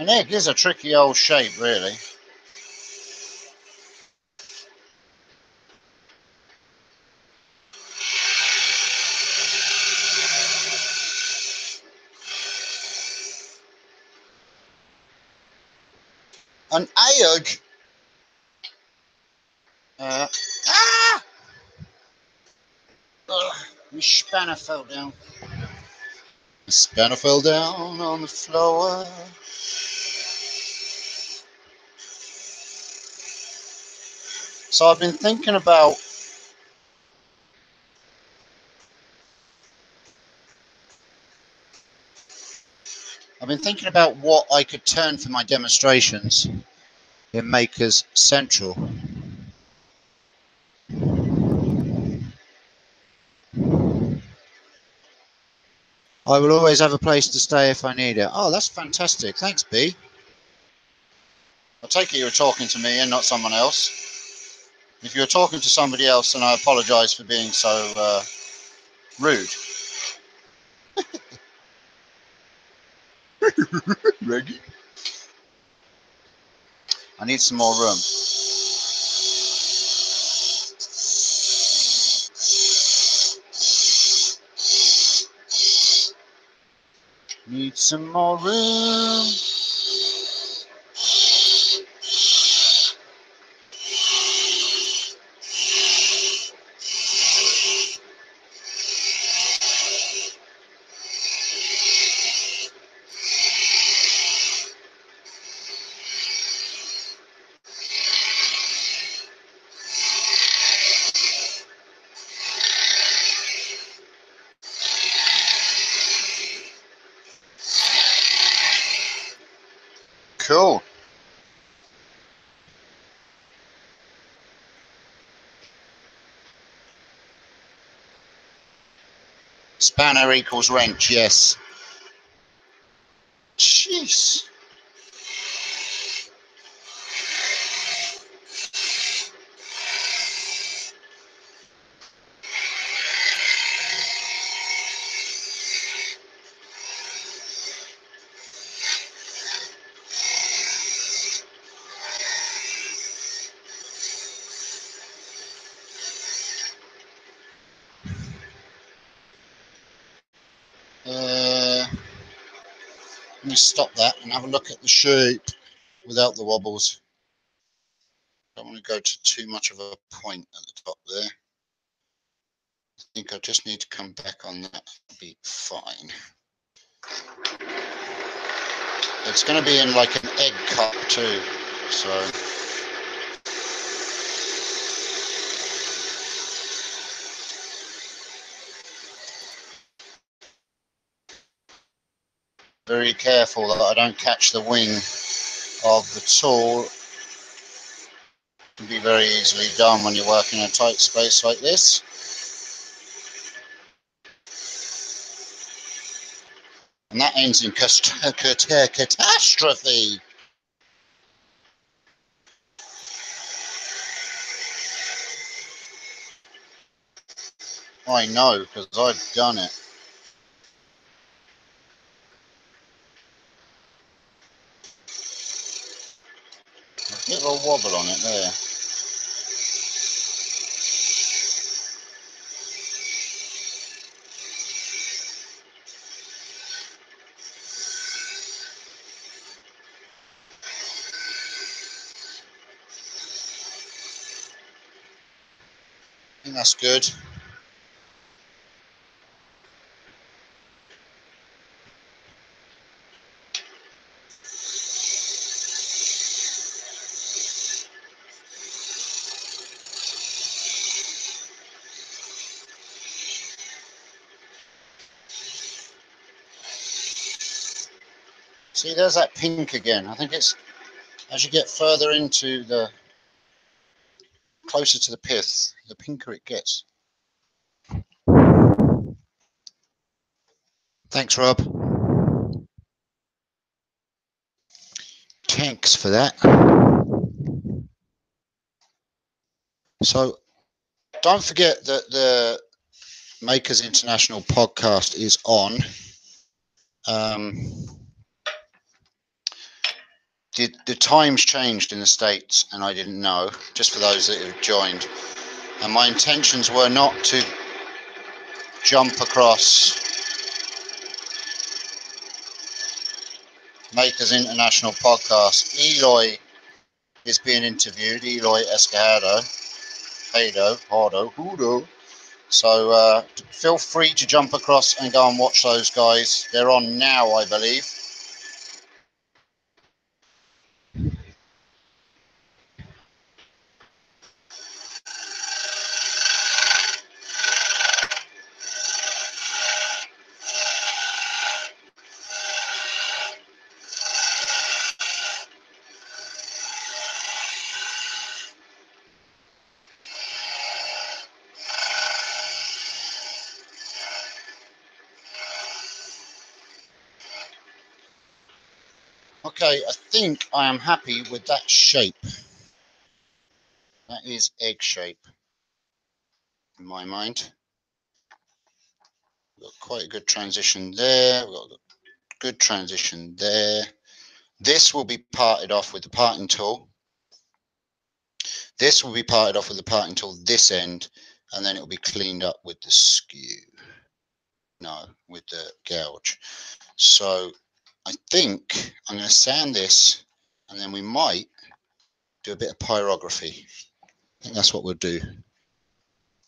An egg is a tricky old shape, really. An egg. Ah! Ugh, my spanner fell down. The spanner fell down on the floor. So I've been thinking about what I could turn for my demonstrations in Makers Central. I will always have a place to stay if I need it. Oh, that's fantastic. Thanks, B. I take it you were talking to me and not someone else. If you were talking to somebody else, then I apologise for being so rude. Reggie? I need some more room. Need some more room. Cool. Spanner equals wrench, yes. Jeez. Let me stop that and have a look at the shape without the wobbles. Don't want to go to too much of a point at the top there. I think I just need to come back on that. That'll be fine. It's going to be in like an egg cup too, so. Very careful that I don't catch the wing of the tool. It can be very easily done when you're working in a tight space like this. And that ends in catastrophe. I know, because I've done it. A bit of a wobble on it there. I think that's good. See, there's that pink again. I think it's as you get further into the closer to the pith, the pinker it gets. Thanks, Rob. Thanks for that. So don't forget that the Makers International podcast is on. the times changed in the States, and I didn't know, just for those that have joined. And my intentions were not to jump across Makers International podcast. Eloy is being interviewed, Eloy Escajado, Hudo. So feel free to jump across and go and watch those guys. They're on now, I believe. Okay, I think I am happy with that shape. That is egg shape in my mind. We've got quite a good transition there. We've got a good transition there. This will be parted off with the parting tool. This will be parted off with the parting tool this end, and then it will be cleaned up with the skew. No, with the gouge. So I think I'm going to sand this, and then we might do a bit of pyrography. I think that's what we'll do.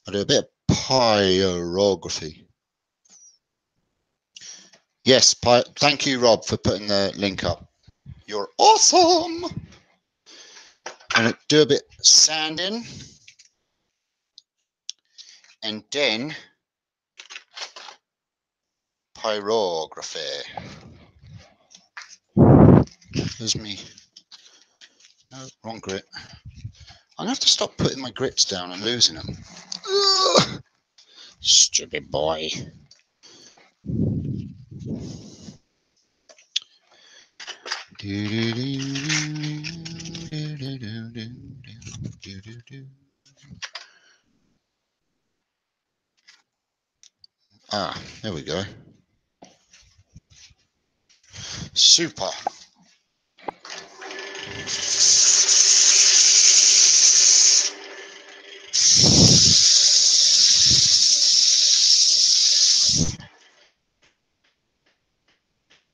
I'll do a bit of pyrography. Yes, thank you, Rob, for putting the link up. You're awesome. And do a bit of sanding, and then pyrography. There's me. No, wrong grit. I'm going to have to stop putting my grits down and losing them. Ugh, stupid boy. Ah, there we go. Super.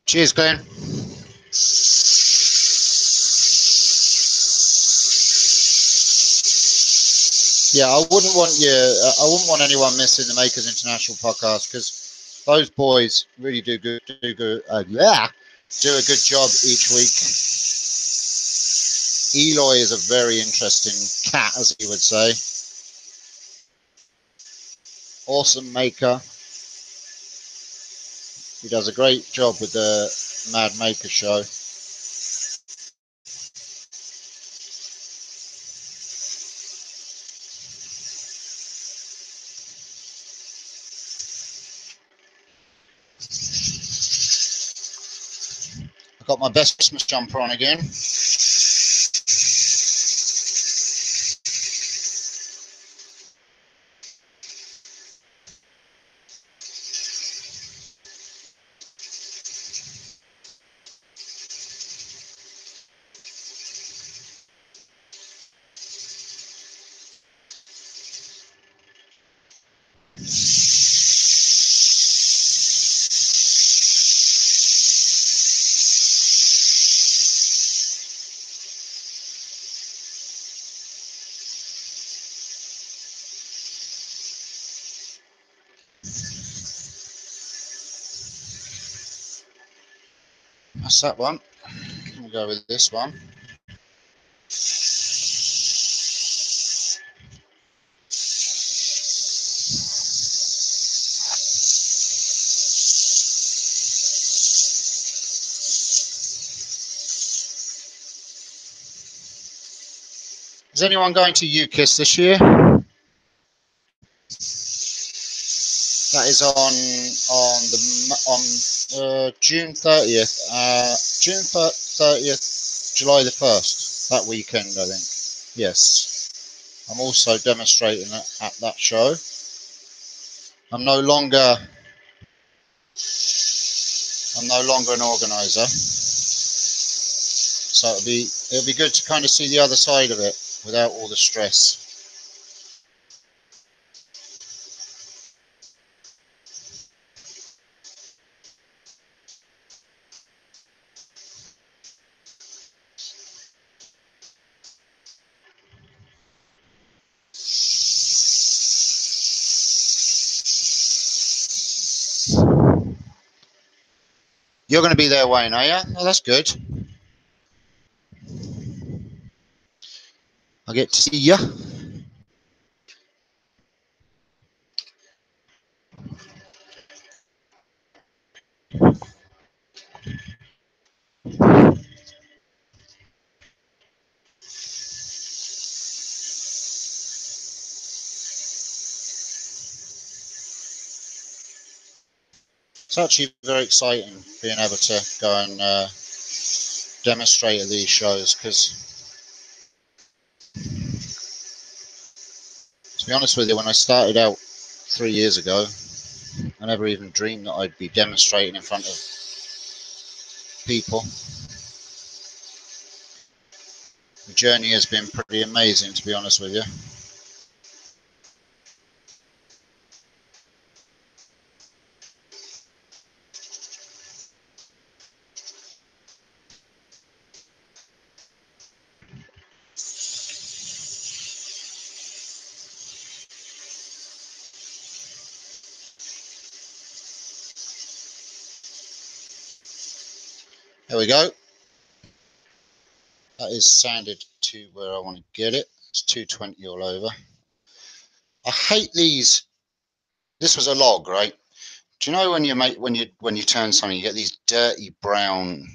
Cheers, Glenn. Yeah, I wouldn't want anyone missing the Makers International podcast, because those boys really do a good job each week. Eloy is a very interesting cat, as he would say. Awesome maker. He does a great job with the Mad Maker show. I've got my best Christmas jumper on again. That's that one. We'll go with this one. Is anyone going to UKIS this year? That is on June 30th. June 30th, July the 1st. That weekend, I think. Yes. I'm also demonstrating at that show. I'm no longer an organizer. So it'll be good to kind of see the other side of it without all the stress. You're going to be there, Wayne, are you? Oh, that's good. I get to see you. It's actually very exciting being able to go and demonstrate at these shows, because to be honest with you, when I started out 3 years ago, I never even dreamed that I'd be demonstrating in front of people. The journey has been pretty amazing, to be honest with you. There we go. That is sanded to where I want to get it. It's 220 all over. I hate these. This was a log, right? Do you know when you turn something, you get these dirty brown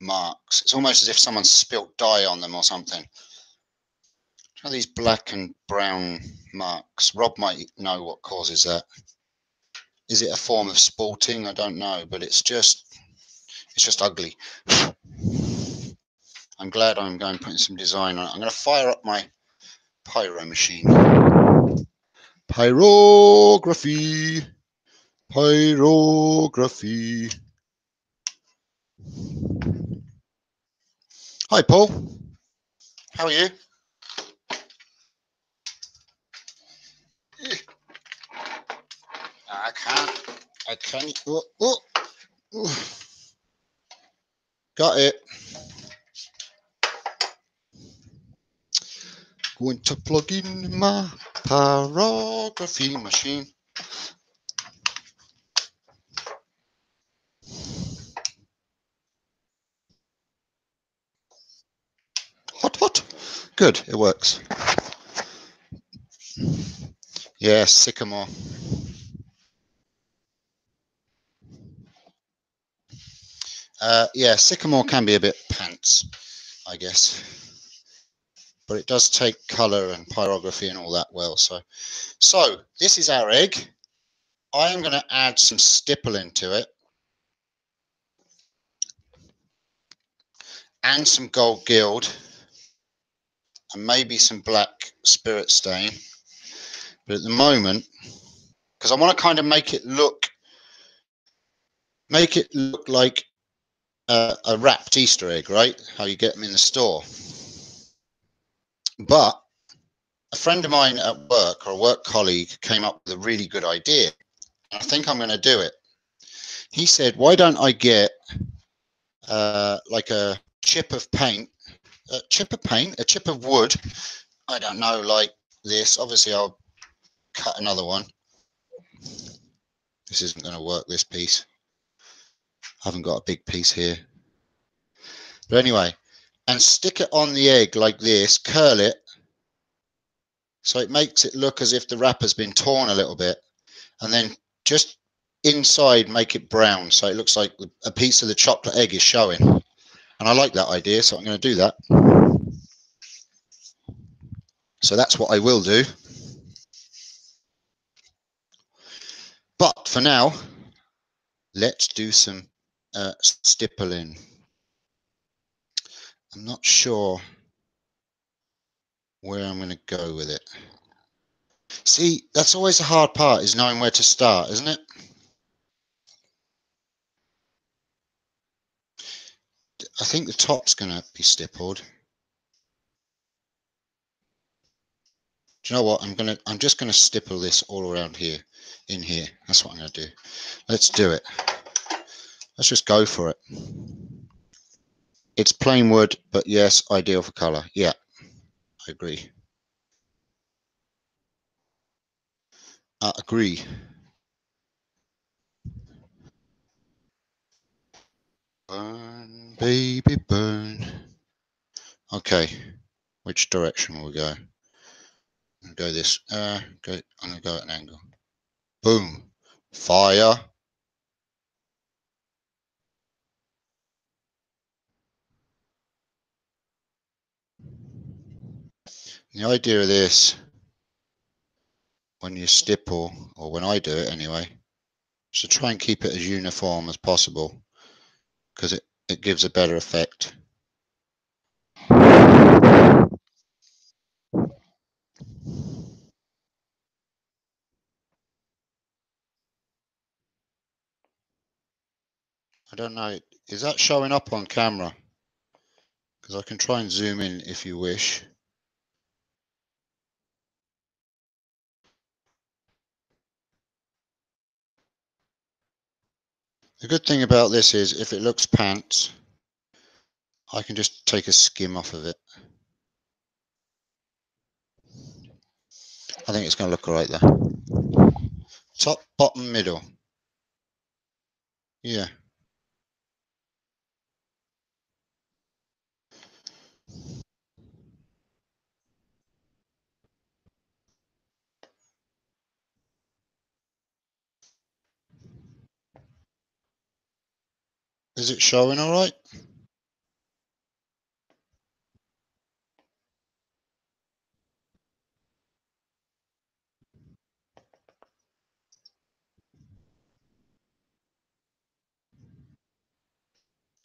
marks? It's almost as if someone spilt dye on them or something. You know, these black and brown marks. Rob might know what causes that. Is it a form of sporting? I don't know, but it's just ugly. I'm glad I'm going putting some design on it. I'm going to fire up my pyro machine. Pyrography. Pyrography. Hi, Paul. How are you? I can't. Oh. Got it. Going to plug in my pyrography machine. Hot. Good, it works. Yeah, sycamore. Yeah, sycamore can be a bit pants, I guess. But it does take colour and pyrography and all that well. So this is our egg. I am going to add some stipple into it. And some gold gild. And maybe some black spirit stain. But at the moment, because I want to kind of make it look like a wrapped Easter egg, right? How you get them in the store. But a friend of mine at work, or a work colleague, came up with a really good idea. I think I'm going to do it. He said, why don't I get like a chip of paint, a chip of wood. I don't know, like this. Obviously, I'll cut another one. This isn't going to work, this piece. I haven't got a big piece here. But anyway, and stick it on the egg like this, curl it, so it makes it look as if the wrapper's been torn a little bit, and then just inside make it brown, so it looks like a piece of the chocolate egg is showing. And I like that idea, so I'm going to do that. So that's what I will do. But for now, let's do some stippling. I'm not sure where I'm going to go with it. See, that's always the hard part, is knowing where to start, isn't it? I think the top's going to be stippled. Do you know what? I'm just gonna stipple this all around here, in here. That's what I'm gonna do. Let's do it. Let's just go for it. It's plain wood, but yes, ideal for color. Yeah, I agree. Agree. Burn, baby, burn. Okay, which direction will we go? I'm gonna go this. I'm gonna go at an angle. Boom. Fire. The idea of this, when you stipple, or when I do it anyway, is to try and keep it as uniform as possible, because it gives a better effect. I don't know. Is that showing up on camera? Because I can try and zoom in if you wish. The good thing about this is if it looks pants, I can just take a skim off of it. I think it's going to look all right there. Top, bottom, middle. Yeah. Is it showing all right?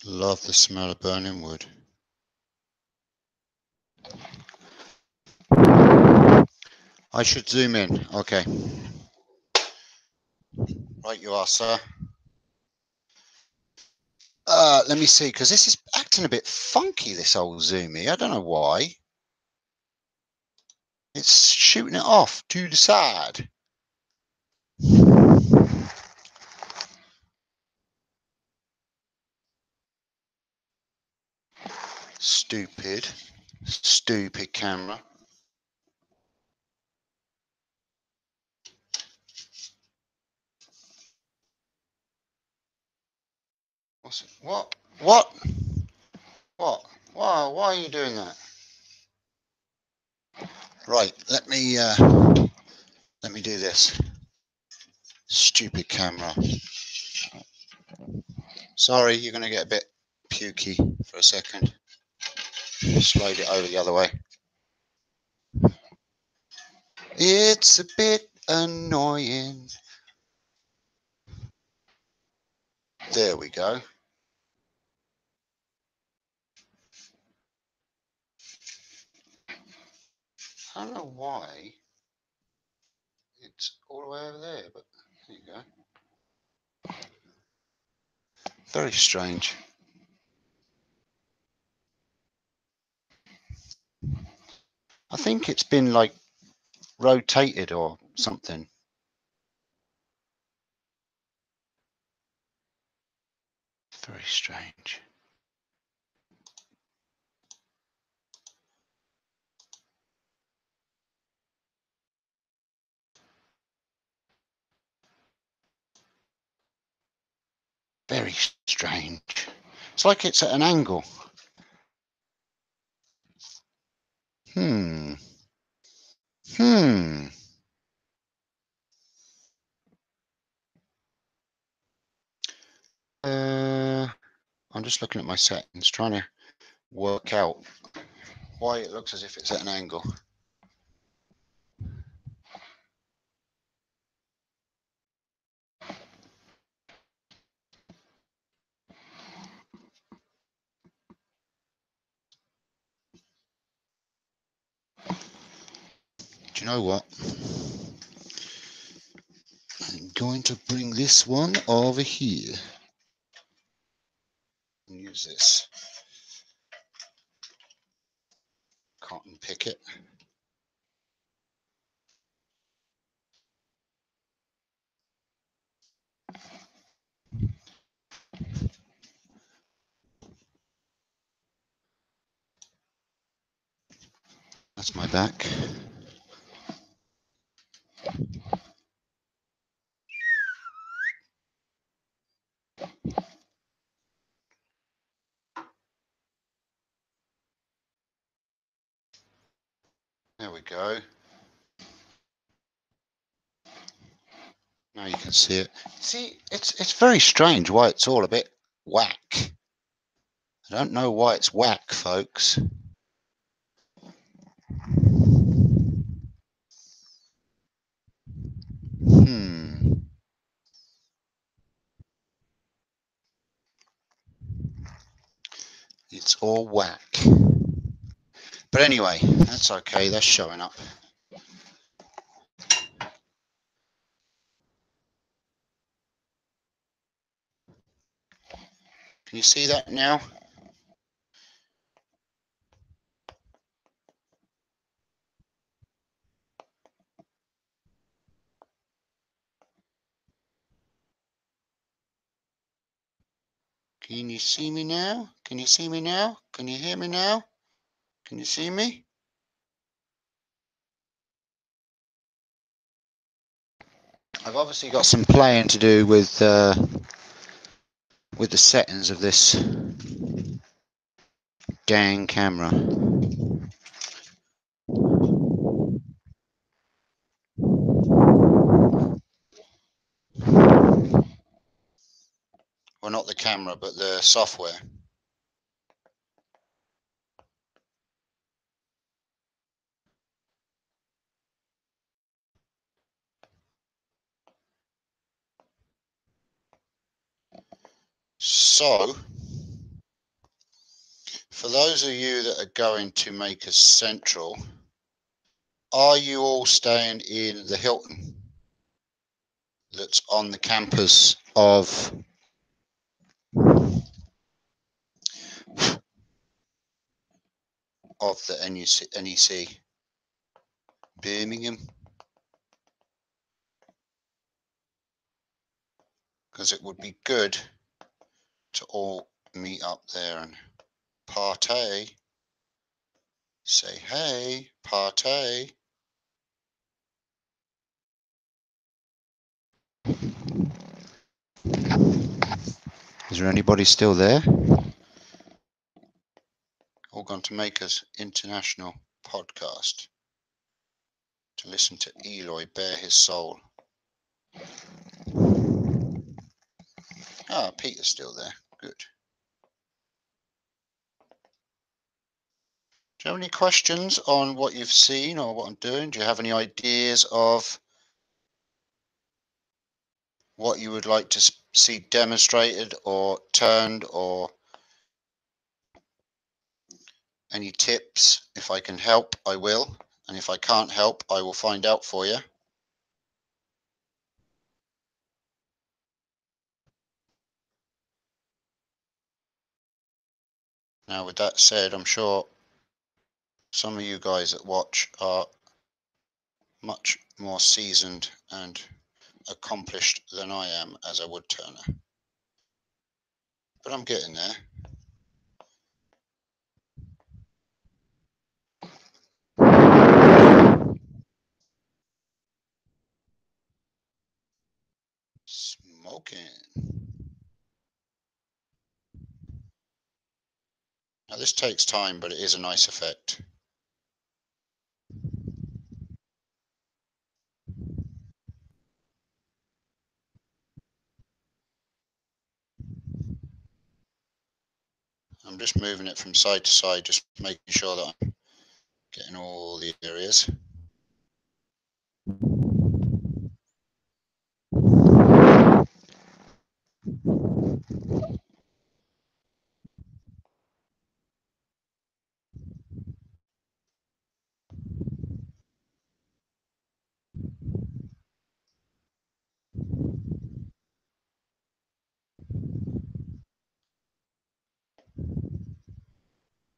Love the smell of burning wood. I should zoom in. Okay. Right you are, sir. Let me see, because this is acting a bit funky, this old zoomy. I don't know why. It's shooting it off to the side. Stupid camera. What's it? What? What? What? Why are you doing that? Right, let me do this. Stupid camera. Sorry, you're gonna get a bit pukey for a second. Slide it over the other way. It's a bit annoying. There we go. I don't know why it's all the way over there, but there you go. Very strange. I think it's been like rotated or something. Very strange. Very strange. It's like it's at an angle. Hmm. Hmm. I'm just looking at my settings, trying to work out why it looks as if it's at an angle. Do you know what? I'm going to bring this one over here and use this. That's my back. There we go. Now you can see it. See, it's very strange why it's all a bit whack. I don't know why it's whack, folks. It's all whack. But anyway, that's okay. That's showing up. Can you see that now? Can you see me now? Can you see me now? Can you hear me now? Can you see me? I've obviously got some playing to do with the settings of this dang camera. Well, not the camera, but the software. So, for those of you that are going to make us Central, are you all staying in the Hilton that's on the campus of the NEC Birmingham? Because it would be good to all meet up there and partay. Say hey, partay. Is there anybody still there? All gone to make us international podcast to listen to Eloy bare his soul. Ah, Peter's still there. Good. Do you have any questions on what you've seen or what I'm doing? Do you have any ideas of what you would like to see demonstrated or turned, or any tips? If I can help, I will. And if I can't help, I will find out for you. Now, with that said, I'm sure some of you guys that watch are much more seasoned and accomplished than I am as a wood turner. But I'm getting there. Smoking. Now this takes time, but it is a nice effect. I'm just moving it from side to side, just making sure that I'm getting all the areas.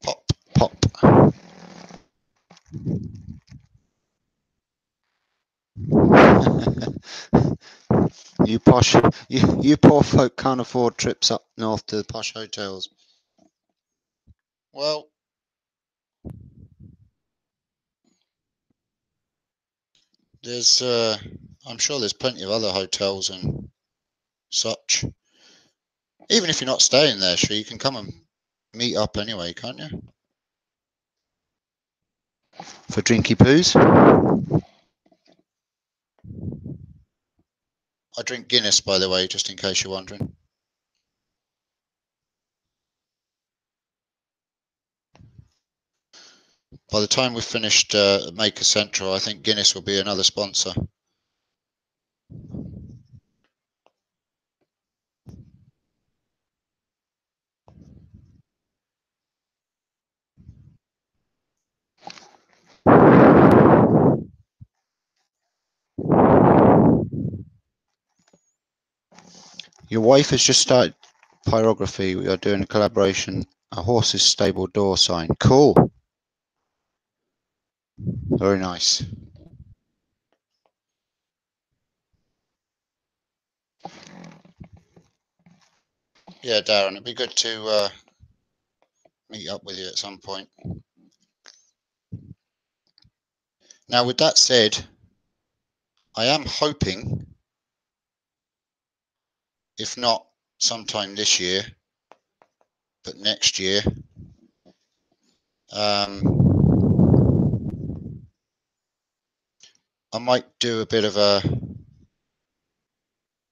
Pop, pop. You posh, you poor folk can't afford trips up north to the posh hotels. Well, There's, I'm sure there's plenty of other hotels and such. Even if you're not staying there, sure, you can come and meet up anyway, can't you? For drinky poos? I drink Guinness, by the way, just in case you're wondering. By the time we've finished Maker Central, I think Guinness will be another sponsor. Your wife has just started pyrography. We are doing a collaboration. A horse's stable door sign. Cool. Very nice. Yeah, Darren, it'd be good to meet up with you at some point. Now, with that said, I am hoping, if not sometime this year, but next year, I might do a bit of a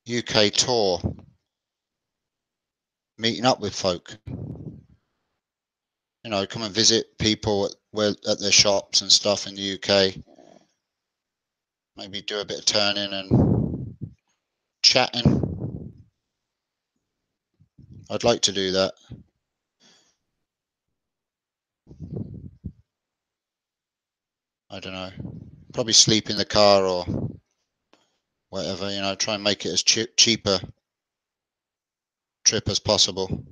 UK tour, meeting up with folk. You know, come and visit people at their shops and stuff in the UK. Maybe do a bit of turning and chatting. I'd like to do that. I don't know. Probably sleep in the car or whatever, you know, try and make it as cheaper trip as possible.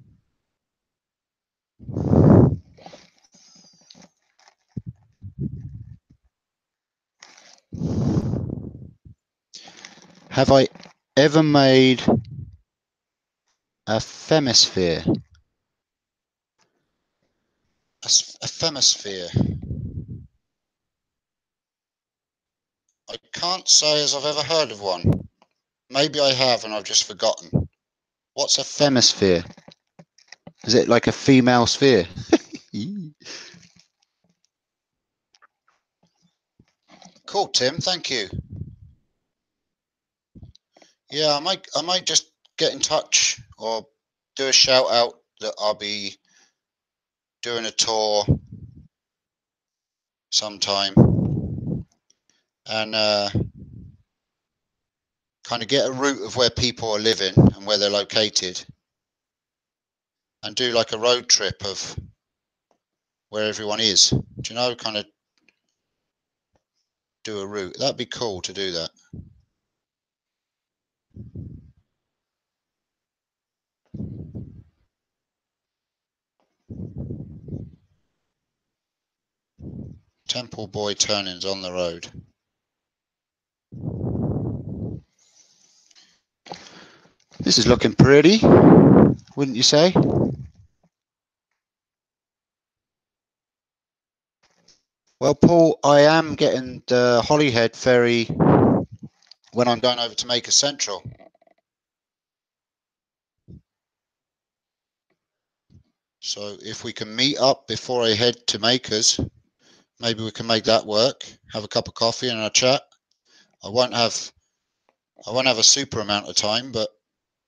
Have I ever made a femisphere? A femisphere. I can't say as I've ever heard of one. Maybe I have and I've just forgotten. What's a Femisphere? Is it like a female sphere? Cool, Tim. Thank you. Yeah, I might just get in touch or do a shout out that I'll be doing a tour sometime and kind of get a route of where people are living and where they're located and do like a road trip of where everyone is. Do you know, kind of do a route. That'd be cool to do that. Templeboy Turnings on the road. This is looking pretty, wouldn't you say? Well, Paul, I am getting the Holyhead ferry When I'm going over to Maker Central. So if we can meet up before I head to Makers, maybe we can make that work. Have a cup of coffee and a chat. I won't have a super amount of time, but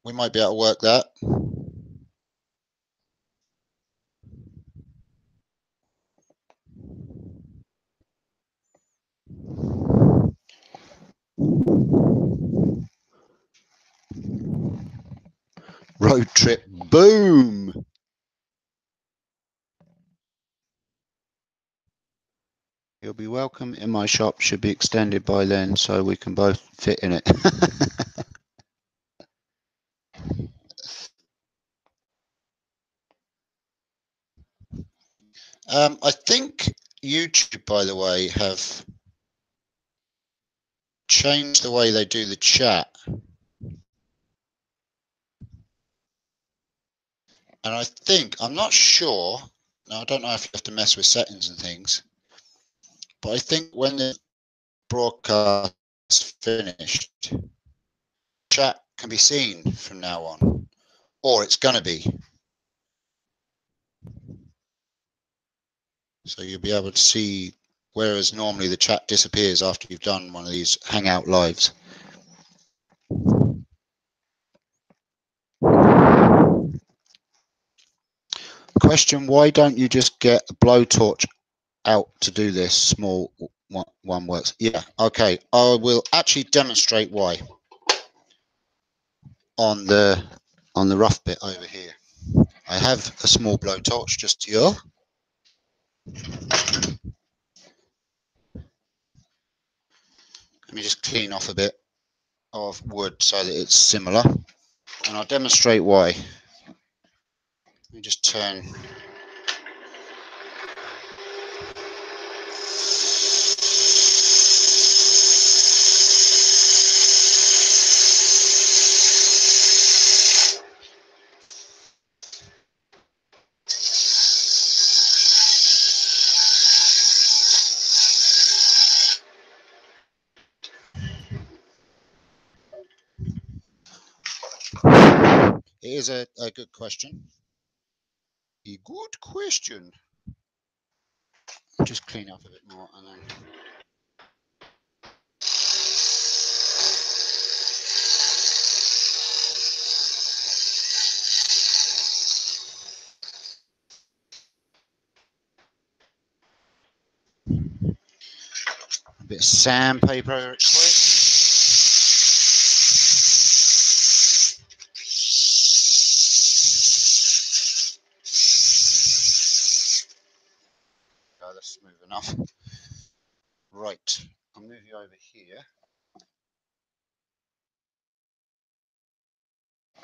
we might be able to work that. road trip. Boom! You'll be welcome in my shop. Should be extended by then, so we can both fit in it. I think YouTube, by the way, have changed the way they do the chat. And I think, I'm not sure, now I don't know if you have to mess with settings and things, but I think when the broadcast finished. Chat can be seen from now on, or it's going to be. So you'll be able to see, whereas normally the chat disappears after you've done one of these Hangout lives. Question, why don't you just get a blowtorch out to do this? Small one works. Yeah, okay. I will actually demonstrate why on the rough bit over here. I have a small blowtorch just here. Let me just clean off a bit of wood so that it's similar, and I'll demonstrate why. Let me just turn. It is a good question. A good question. Just clean up a bit more and then. A bit of sandpaper over it quick. Oh, that's smooth enough. Right, I'll move you over here.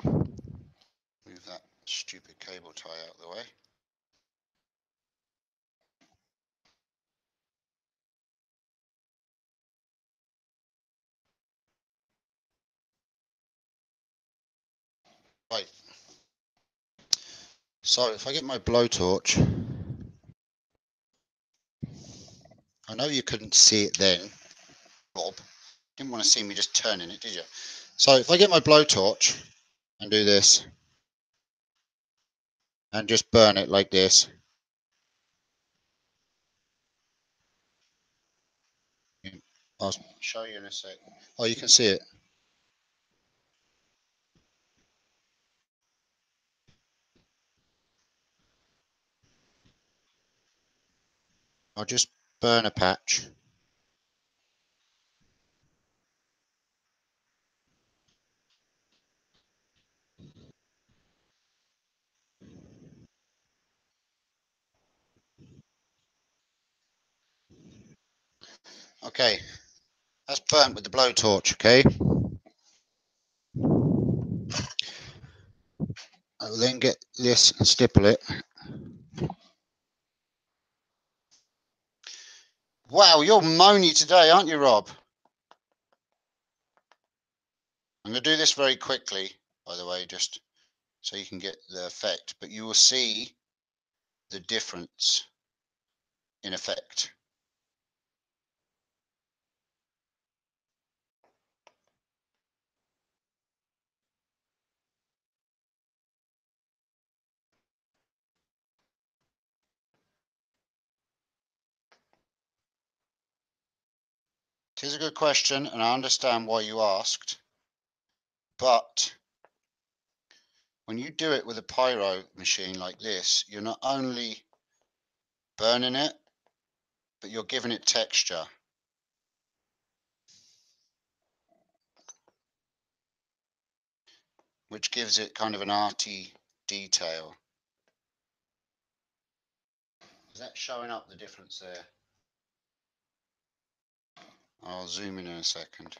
Move that stupid cable tie out of the way. Right. So if I get my blowtorch, I know you couldn't see it then, Rob. Didn't want to see me just turning it, did you? So if I get my blowtorch and do this, and just burn it like this. I'll show you in a sec. Oh, you can see it. I'll just burn a patch. Okay, that's burnt with the blowtorch, okay? I'll then get this and stipple it. Wow, you're moany today, aren't you, Rob? I'm going to do this very quickly, by the way, just so you can get the effect, but you will see the difference in effect. It is a good question, and I understand why you asked, but when you do it with a pyro machine like this, you're not only burning it, but you're giving it texture. Which gives it kind of an arty detail. Is that showing up the difference there? I'll zoom in a second.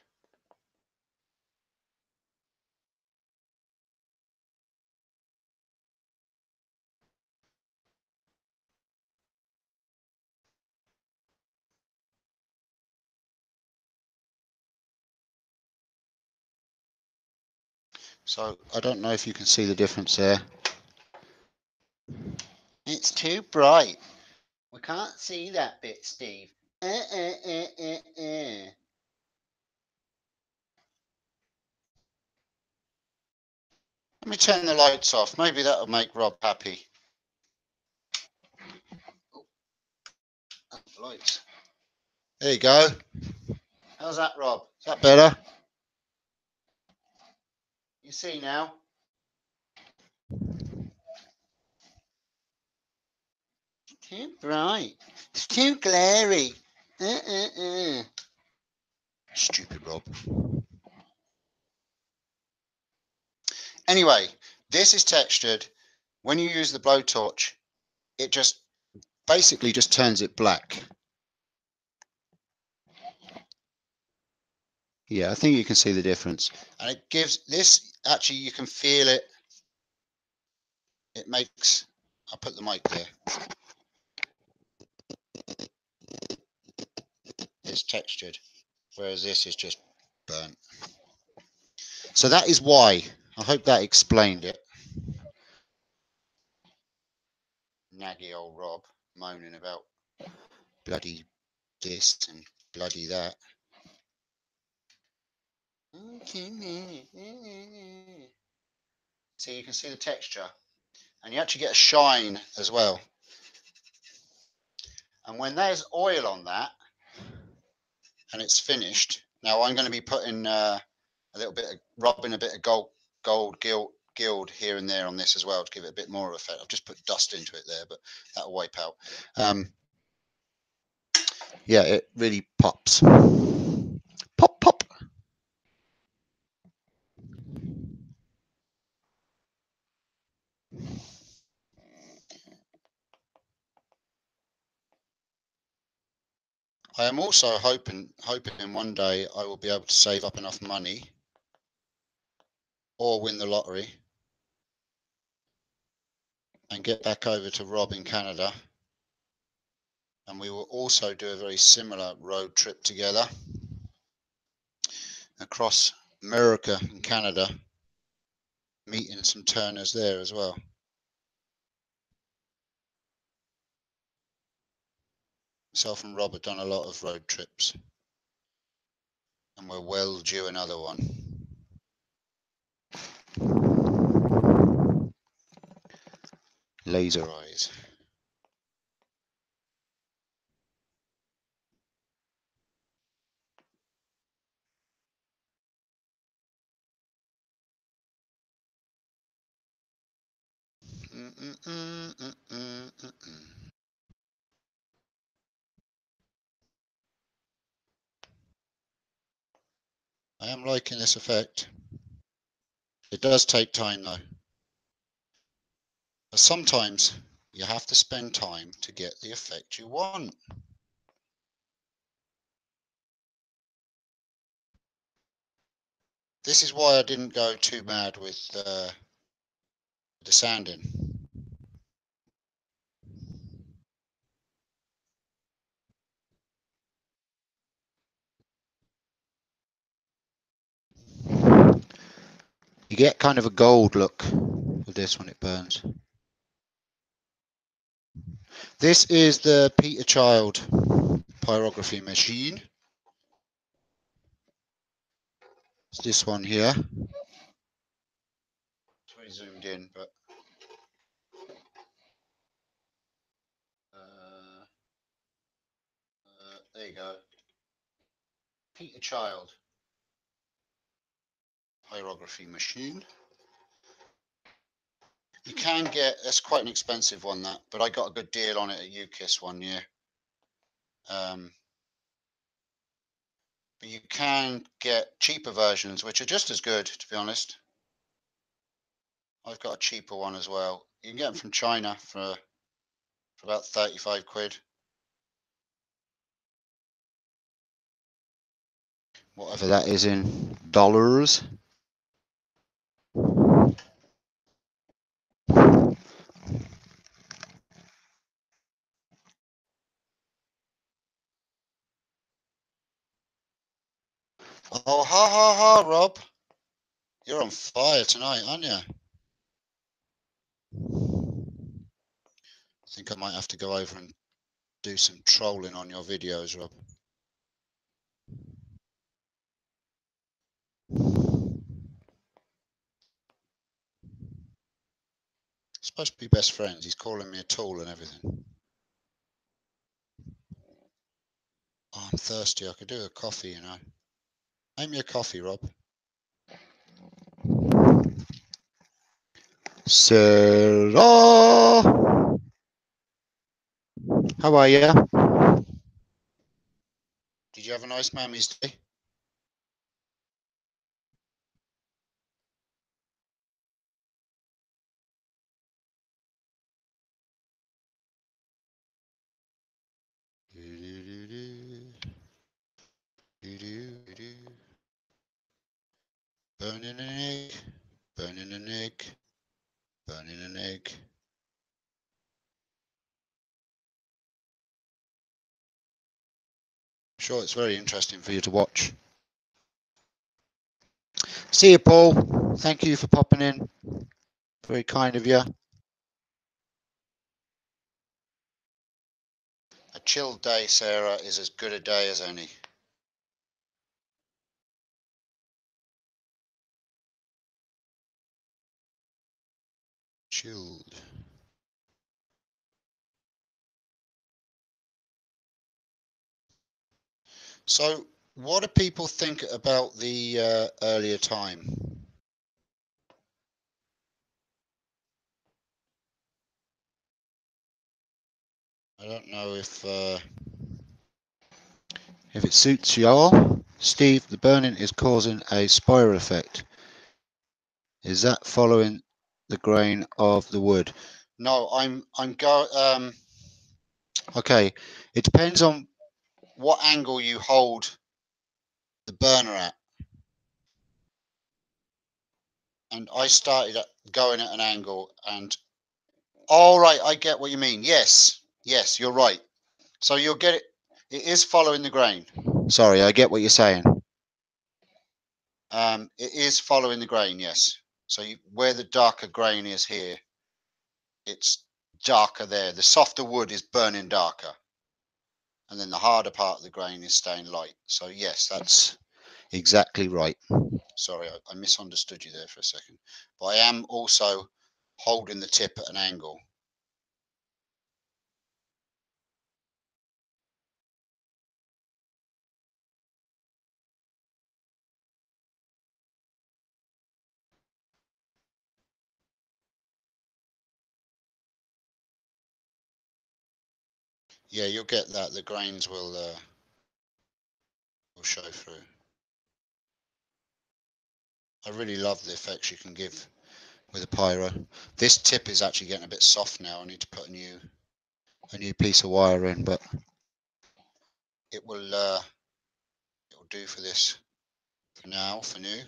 So I don't know if you can see the difference there. It's too bright. We can't see that bit, Steve. me turn the lights off. Maybe that'll make Rob happy. Lights. There you go. How's that, Rob? Is that better? You see now? Too bright. It's too glary. Stupid Rob. Anyway, this is textured. When you use the blowtorch, it just basically just turns it black. Yeah, I think you can see the difference. And it gives this, actually you can feel it. It makes, I'll put the mic there. It's textured, whereas this is just burnt. So that is why. I hope that explained it. Naggy old Rob moaning about bloody this and bloody that. So you can see the texture, and you actually get a shine as well. And when there's oil on that and it's finished, now I'm going to be putting a little bit of, rubbing a bit of gold gild here and there on this as well to give it a bit more of effect. I've just put dust into it there, but that'll wipe out. Yeah, it really pops. Pop, pop. I am also hoping one day I will be able to save up enough money or win the lottery and get back over to Rob in Canada, and we will also do a very similar road trip together across America and Canada, meeting some turners there as well. Myself and Rob have done a lot of road trips, and we're well due another one. Laser eyes. I am liking this effect. It does take time though. But sometimes you have to spend time to get the effect you want. This is why I didn't go too mad with the sanding. You get kind of a gold look with this when it burns. This is the Peter Child pyrography machine. It's this one here. It's very zoomed in, but there you go. Peter Child pyrography machine. You can get, that's quite an expensive one, that, but I got a good deal on it at UKIS one year. But you can get cheaper versions, which are just as good, to be honest. I've got a cheaper one as well. You can get them from China for about 35 quid. Whatever that is in dollars. Oh, ha ha ha, Rob. You're on fire tonight, aren't you? I think I might have to go over and do some trolling on your videos, Rob. supposed to be best friends. He's calling me a tool and everything. Oh, I'm thirsty. I could do a coffee, you know. Make me a coffee, Rob. Sarah, how are you? Did you have a nice Mammy's Day? Burning an egg, burning an egg, burning an egg. I'm sure it's very interesting for you to watch. See you, Paul. Thank you for popping in. Very kind of you. A chilled day, Sarah, is as good a day as any. Chilled. So, what do people think about the earlier time? I don't know if it suits y'all. Steve, the burning is causing a spiral effect. Is that following the grain of the wood? No, Okay, it depends on what angle you hold the burner at. And I started going at an angle, and all right, I get what you mean. Yes, you're right. So you'll get it. It is following the grain. Sorry, I get what you're saying. It is following the grain. Yes. So where the darker grain is here, it's darker there. The softer wood is burning darker, and then the harder part of the grain is staying light. So yes, that's exactly right. Sorry, I misunderstood you there for a second. But I am also holding the tip at an angle. Yeah, you'll get that. The grains will show through. I really love the effects you can give with a pyro. This tip is actually getting a bit soft now. I need to put a new piece of wire in, but it will do for this for now, for new.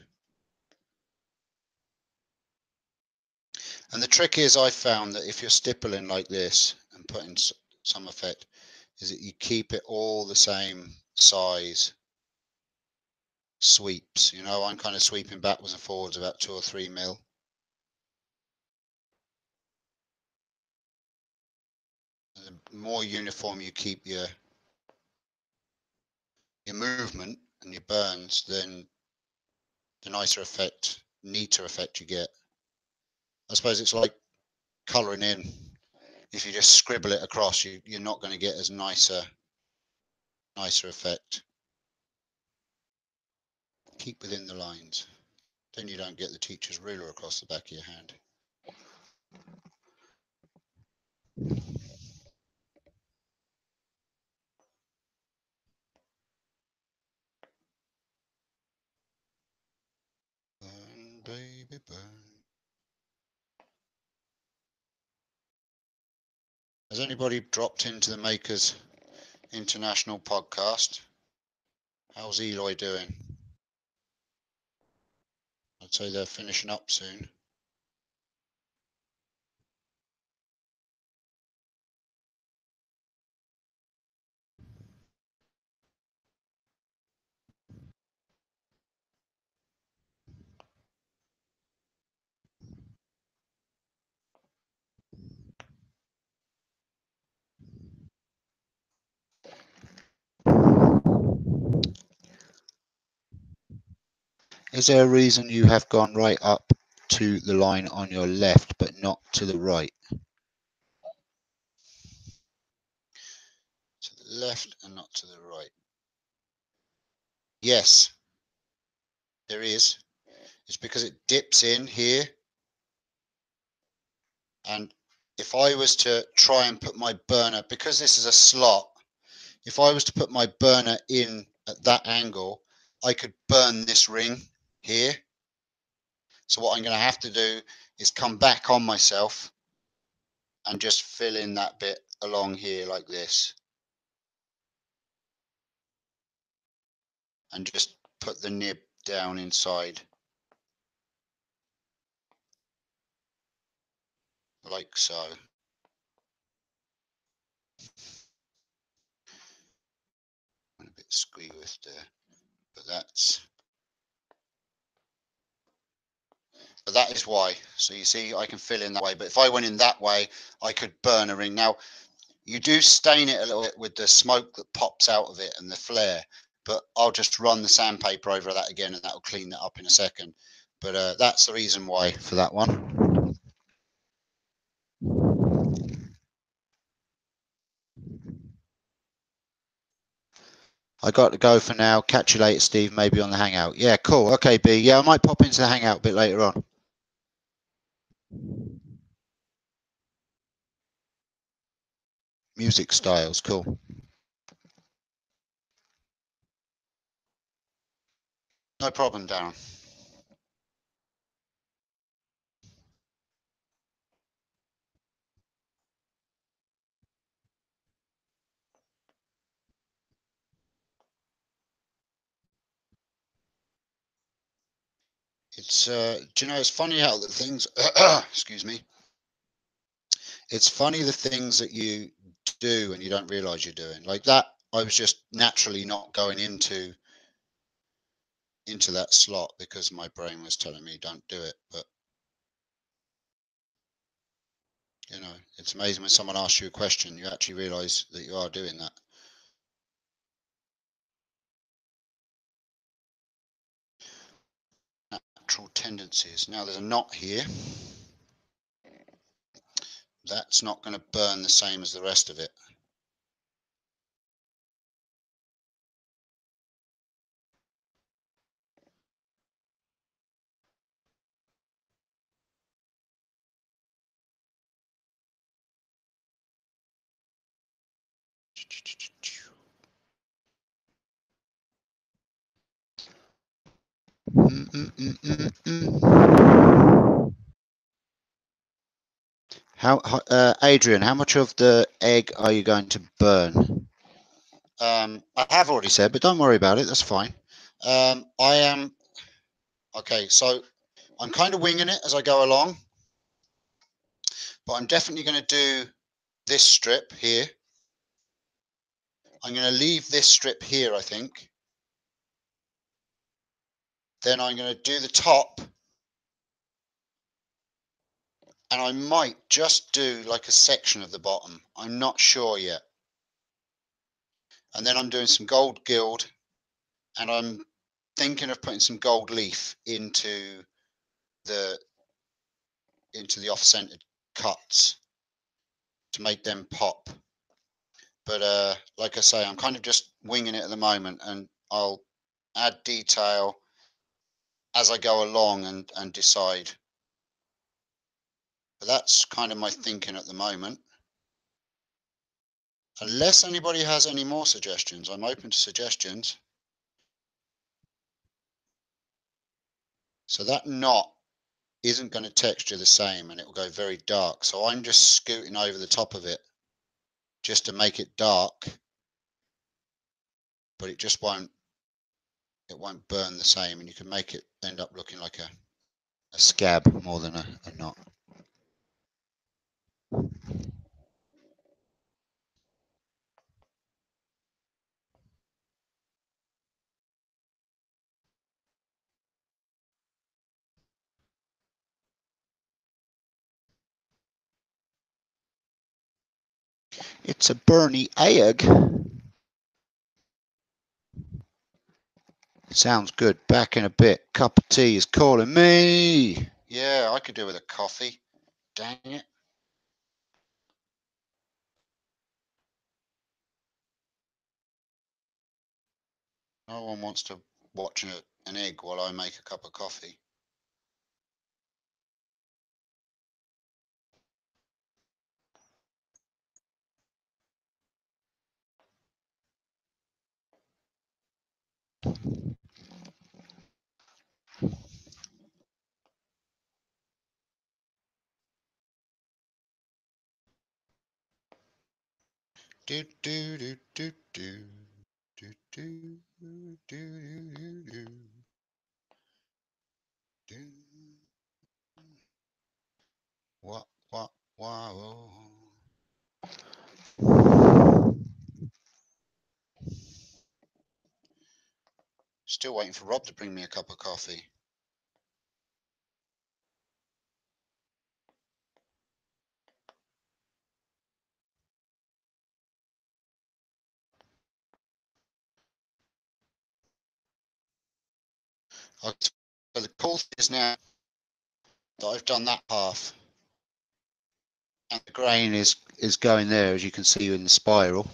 And the trick is, I found that if you're stippling like this and putting some effect, is that you keep it all the same size sweeps. You know, I'm kind of sweeping backwards and forwards about 2 or 3 mil. The more uniform you keep your movement and your burns, then the nicer effect, neater effect you get. I suppose it's like colouring in. If you just scribble it across, you're not going to get as nicer effect. Keep within the lines. Then you don't get the teacher's ruler across the back of your hand. Burn, baby, burn. Has anybody dropped into the Makers International podcast? How's Eloy doing? I'd say they're finishing up soon. Is there a reason you have gone right up to the line on your left, but not to the right. To the left and not to the right. Yes, there is. It's because it dips in here. And if I was to try and put my burner, because this is a slot, if I was to put my burner in at that angle, I could burn this ring here. So what I'm going to have to do is come back on myself and just fill in that bit along here like this. And just put the nib down inside. Like so. A bit squeezed there. But that is why. So you see, I can fill in that way. But if I went in that way, I could burn a ring. Now, you do stain it a little bit with the smoke that pops out of it and the flare. But I'll just run the sandpaper over that again, and that'll clean that up in a second. But that's the reason why for that one. I got to go for now. Catch you later, Steve, maybe on the Hangout. Yeah, cool. Okay, B. Yeah, I might pop into the Hangout a bit later on. Music styles, cool. No problem, Darren. It's, do you know, it's funny how the things, excuse me. It's funny the things that you do and you don't realize you're doing. Like that, I was just naturally not going into that slot because my brain was telling me don't do it. But, you know, it's amazing when someone asks you a question, you actually realize that you are doing that. Natural tendencies. Now there's a knot here. That's not going to burn the same as the rest of it. How, Adrian, how much of the egg are you going to burn? I have already said, but don't worry about it. That's fine. I am, okay, so I'm kind of winging it as I go along, but I'm definitely going to do this strip here. I'm going to leave this strip here, I think. Then I'm going to do the top. And I might just do like a section of the bottom. I'm not sure yet. And then I'm doing some gold gild, and I'm thinking of putting some gold leaf into the off-centered cuts to make them pop. But like I say, I'm kind of just winging it at the moment, and I'll add detail as I go along and decide. But that's kind of my thinking at the moment. Unless anybody has any more suggestions, I'm open to suggestions. So that knot isn't going to texture the same, and it will go very dark. So I'm just scooting over the top of it just to make it dark, but it just won't burn the same, and you can make it end up looking like a scab more than a knot. It's a Bernie egg. Sounds good. Back in a bit. Cup of tea is calling me. Yeah, I could do with a coffee. Dang it. No one wants to watch an egg while I make a cup of coffee. Do do do do do do do do do do do. What wow. Still waiting for Rob to bring me a cup of coffee. So the cool thing is now that I've done that half, and the grain is going there, as you can see in the spiral.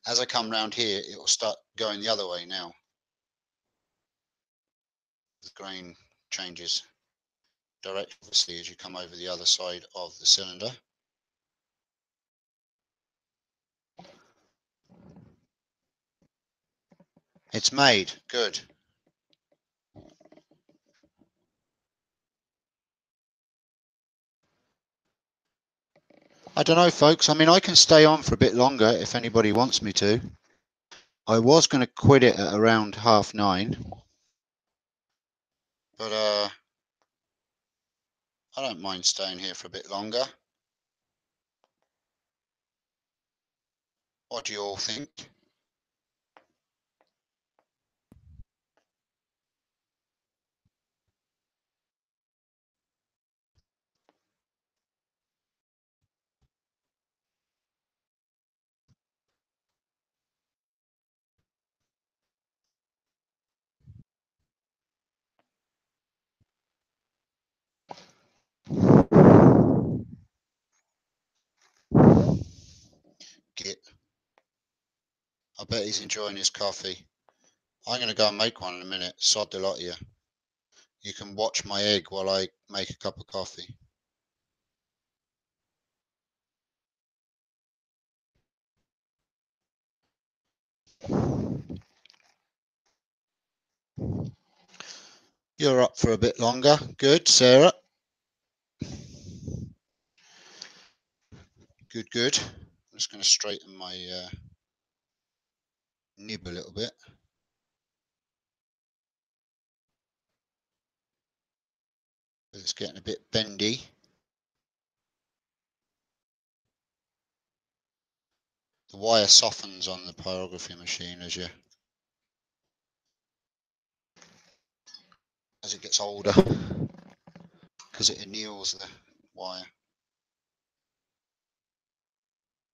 As I come round here, it will start going the other way now. The grain changes direction, obviously, as you come over the other side of the cylinder. It's made. Good. I don't know, folks. I mean, I can stay on for a bit longer if anybody wants me to. I was going to quit it at around 9:30. But I don't mind staying here for a bit longer. What do you all think? Git. I bet he's enjoying his coffee. I'm going to go and make one in a minute. Sod the lot of you. You can watch my egg while I make a cup of coffee. You're up for a bit longer. Good, Sarah. Good, good. I'm just going to straighten my nib a little bit. It's getting a bit bendy. The wire softens on the pyrography machine as it gets older, because it anneals the wire.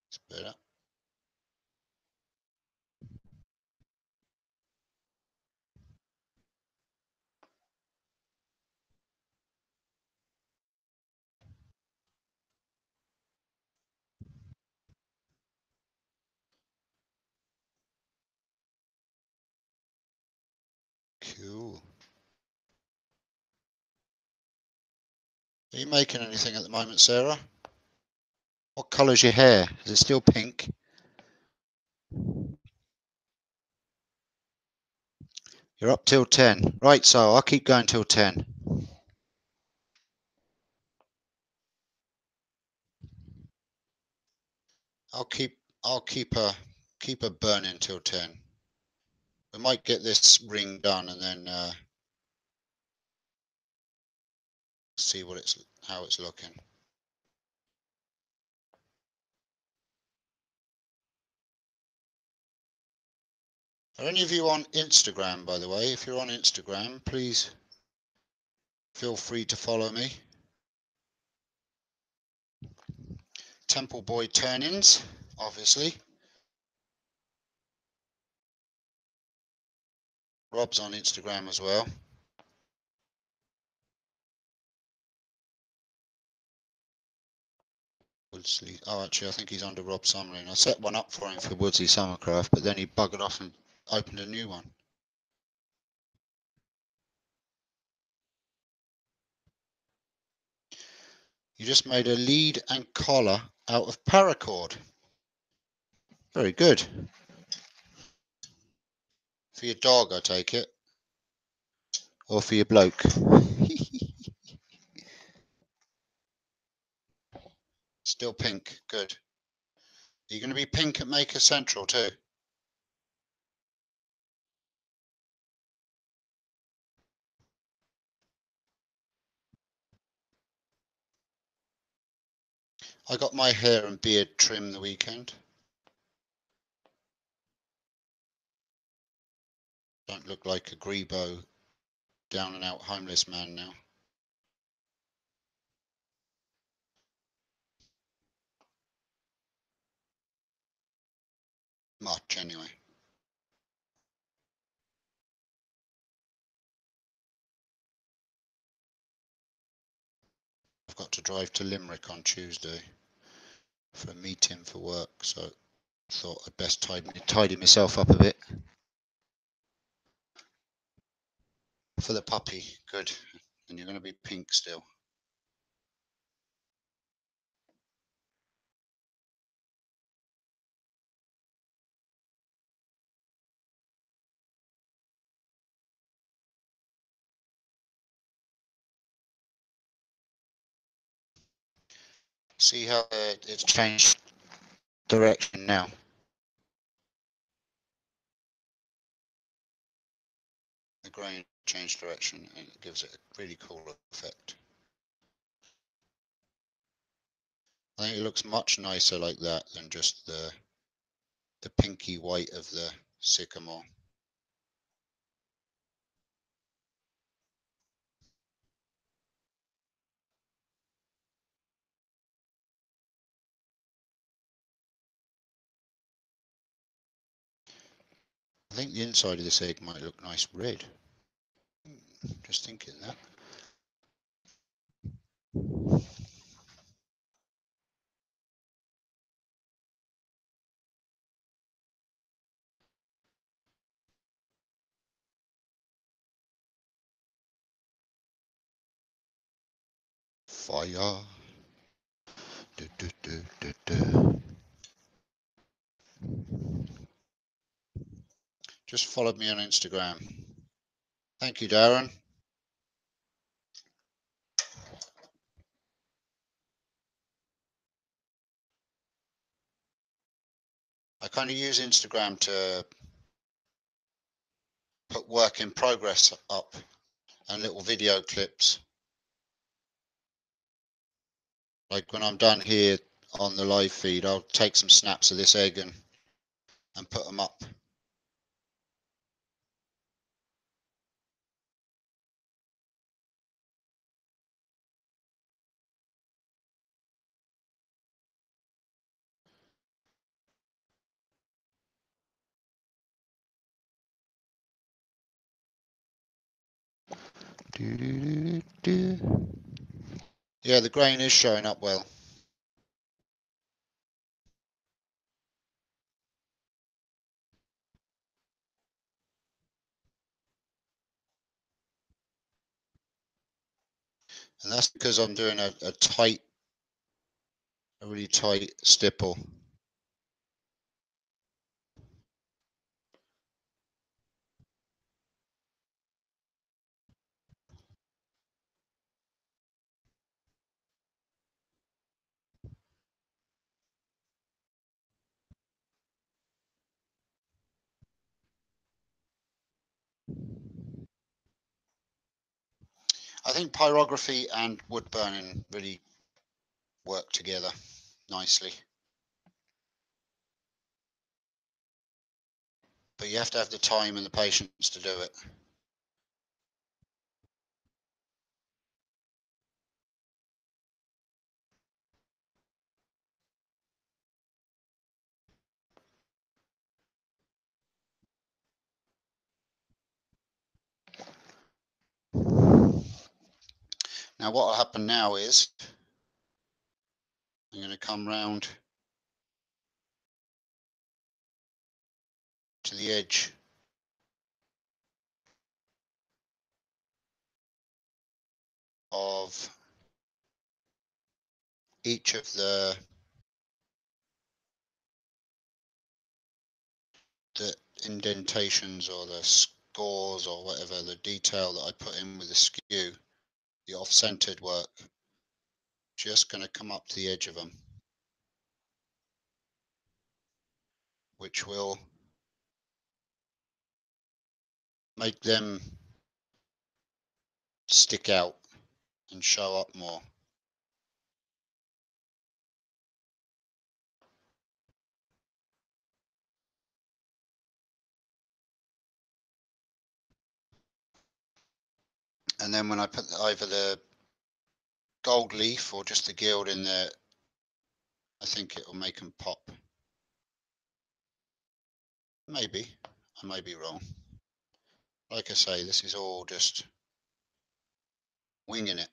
It's better. Cool. Are you making anything at the moment, Sarah? What colour's your hair? Is it still pink? You're up till 10. Right, so I'll keep going till 10. I'll keep her burning till 10. We might get this ring done and then see how it's looking. Are any of you on Instagram, by the way? If you're on Instagram, please feel free to follow me. Templeboy Turnings, obviously. Rob's on Instagram as well. Woodsley. Oh, actually, I think he's under Rob Summerlin. I set one up for him for Woodsley Summercraft, but then he buggered off and opened a new one. You just made a lead and collar out of paracord. Very good. For your dog, I take it. Or for your bloke. Still pink. Good. Are you going to be pink at Maker Central too? I got my hair and beard trimmed the weekend. Don't look like a grebo, down and out homeless man now. Much anyway. I've got to drive to Limerick on Tuesday for a meeting for work, so I thought I'd best tidy myself up a bit. For the puppy, good. And you're going to be pink still. See how it's changed direction now. The grain changed direction and it gives it a really cool effect. I think it looks much nicer like that than just the pinky white of the sycamore. I think the inside of this egg might look nice red. Just thinking that. Fire. Du, du, du, du, du. Just followed me on Instagram. Thank you, Darren. I kind of use Instagram to put work in progress up and little video clips. Like when I'm done here on the live feed, I'll take some snaps of this egg and put them up. Yeah, the grain is showing up well. And that's because I'm doing a really tight stipple. I think pyrography and wood burning really work together nicely. But you have to have the time and the patience to do it. Now what will happen now is I'm going to come round to the edge of each of the indentations or the scores or whatever, the detail that I put in with the skew, the off-centered work. Just going to come up to the edge of them, which will make them stick out and show up more. And then when I put either the gold leaf or just the gild in there, I think it will make them pop. Maybe, I may be wrong. Like I say, this is all just winging it.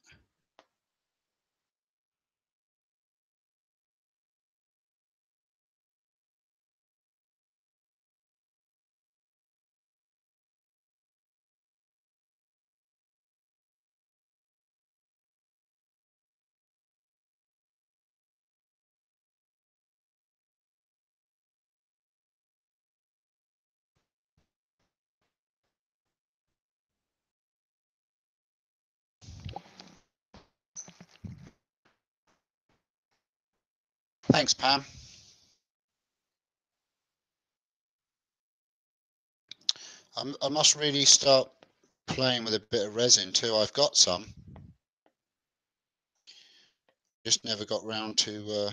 Thanks, Pam. I must really start playing with a bit of resin too. I've got some, just never got round to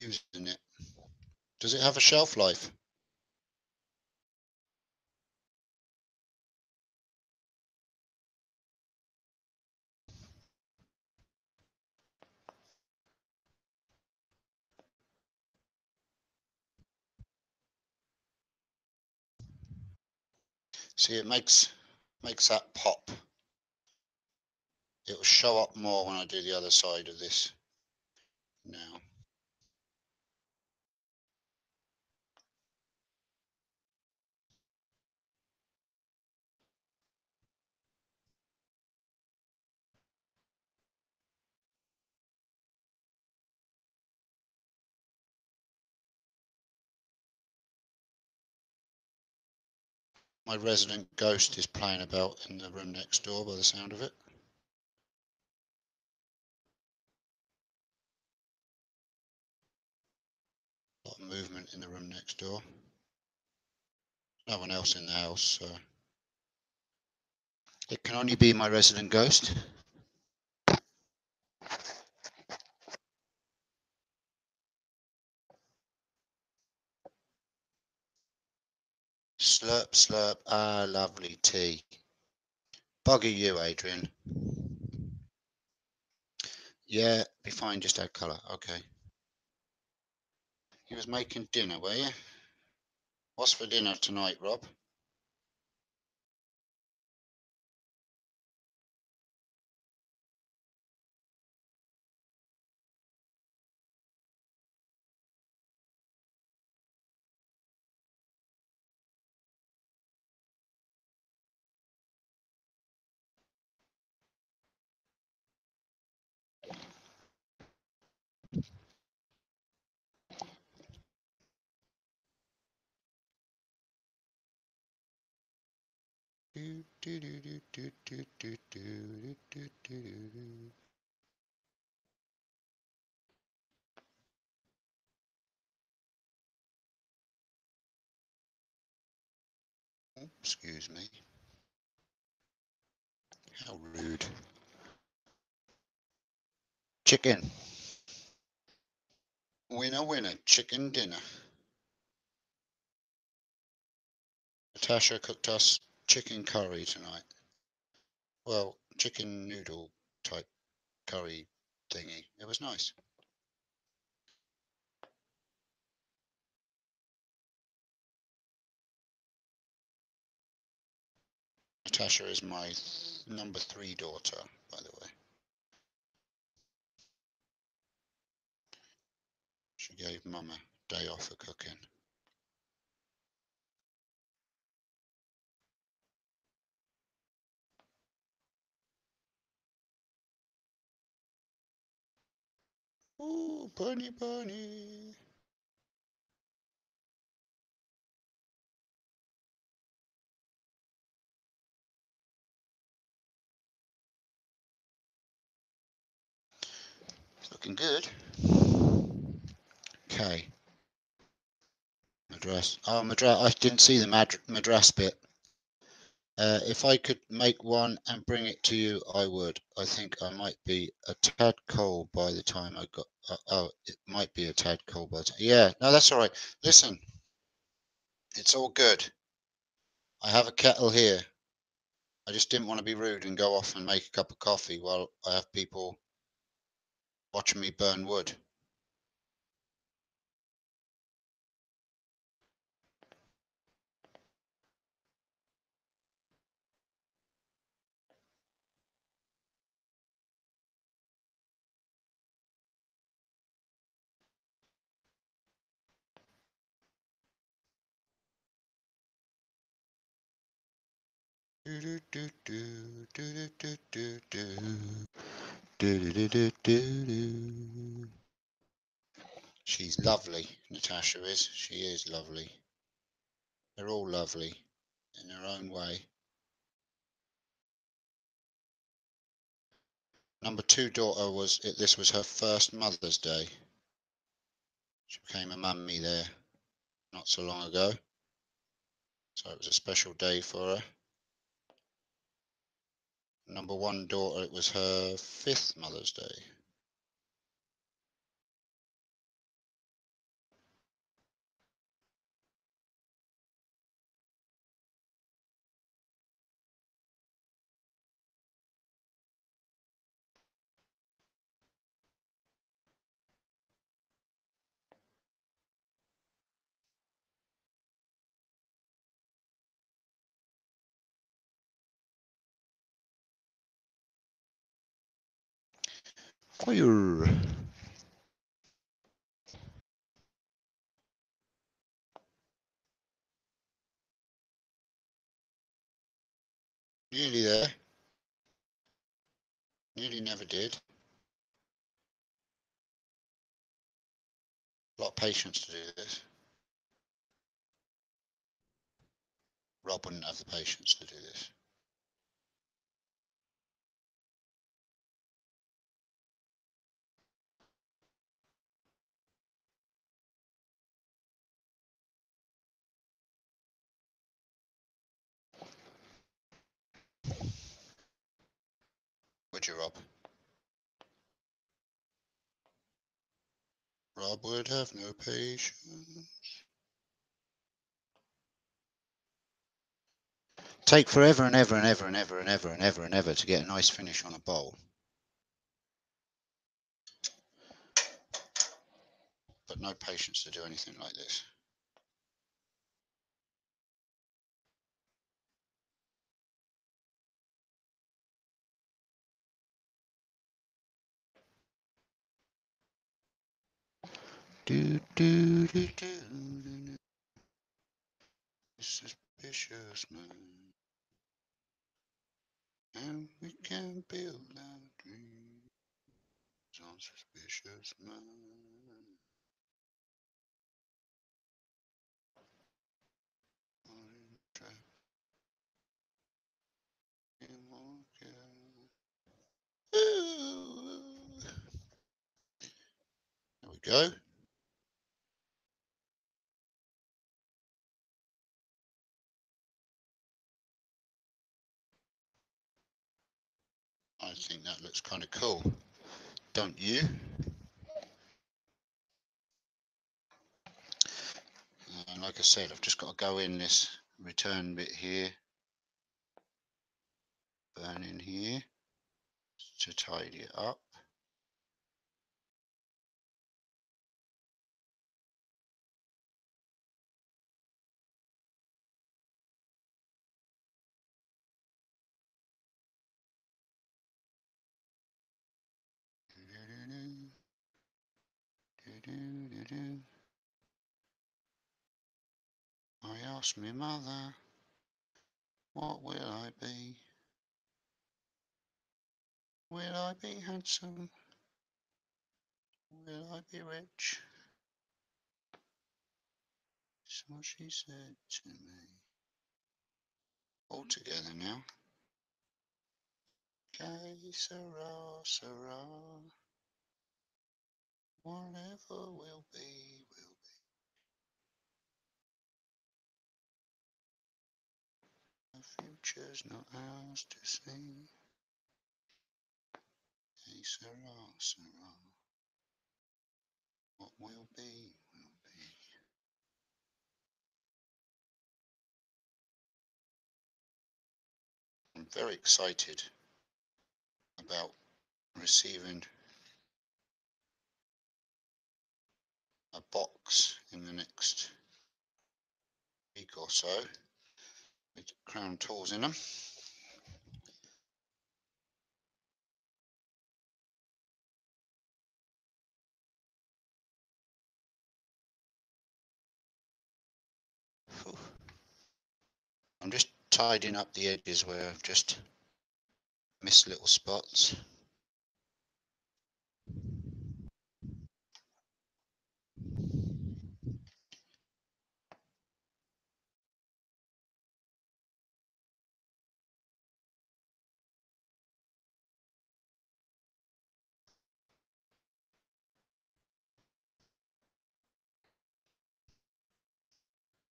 using it. Does it have a shelf life? See, it makes that pop. It will show up more when I do the other side of this now. My resident ghost is playing about in the room next door by the sound of it. A lot of movement in the room next door. No one else in the house, so it can only be my resident ghost. Slurp, slurp. Ah, lovely tea. Bugger you, Adrian. Yeah, be fine, just add colour. Okay. You was making dinner, were you? What's for dinner tonight, Rob? Excuse me. How rude. Chicken. Winner, winner, chicken dinner. Natasha cooked us chicken curry tonight. Well, chicken noodle type curry thingy. It was nice. Natasha is my number 3 daughter, by the way. She gave Mum a day off for cooking. Ooh, bunny, bunny. It's looking good. Okay. Madras. Oh, Madras. I didn't see the Madras bit. If I could make one and bring it to you, I would. I think I might be a tad cold by the time I got. Oh, it might be a tad cold by the time. Yeah, no, that's all right. Listen, it's all good. I have a kettle here. I just didn't want to be rude and go off and make a cup of coffee while I have people watching me burn wood. Do do do do do do do do do do do do do. She's lovely, Natasha is. She is lovely. They're all lovely in their own way. Number two daughter was this was her first Mother's Day. She became a mummy there not so long ago. So it was a special day for her. Number one daughter, it was her fifth Mother's Day. Fire! Nearly there. Nearly never did. A lot of patience to do this. Rob wouldn't have the patience to do this. Would you, Rob? Rob would have no patience. Take forever and ever and ever and ever and ever and ever and ever to get a nice finish on a bowl. But no patience to do anything like this. Do do do do. Suspicious man, and we can build our dreams on suspicious man. There we go. I think that looks kind of cool, don't you? And like I said, I've just got to go in this return bit here, burn in here to tidy it up. I asked my mother, what will I be? Will I be handsome? Will I be rich? That's what she said to me. All together now. Que sera, sera. Whatever will be, will be. The future's not ours to see. Que sera, sera. What will be, will be. I'm very excited about receiving a box in the next week or so with crown tools in them. I'm just tidying up the edges where I've just missed little spots.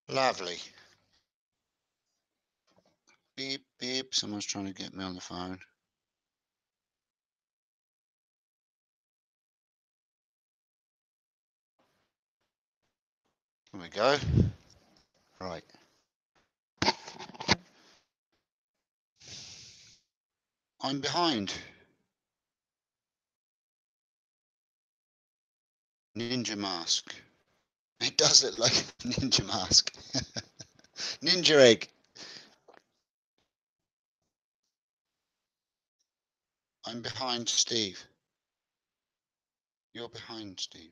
Lovely. Beep, beep. Someone's trying to get me on the phone. There we go. Right. I'm behind. Ninja mask. It does look like a ninja mask. Ninja egg. I'm behind Steve. You're behind Steve.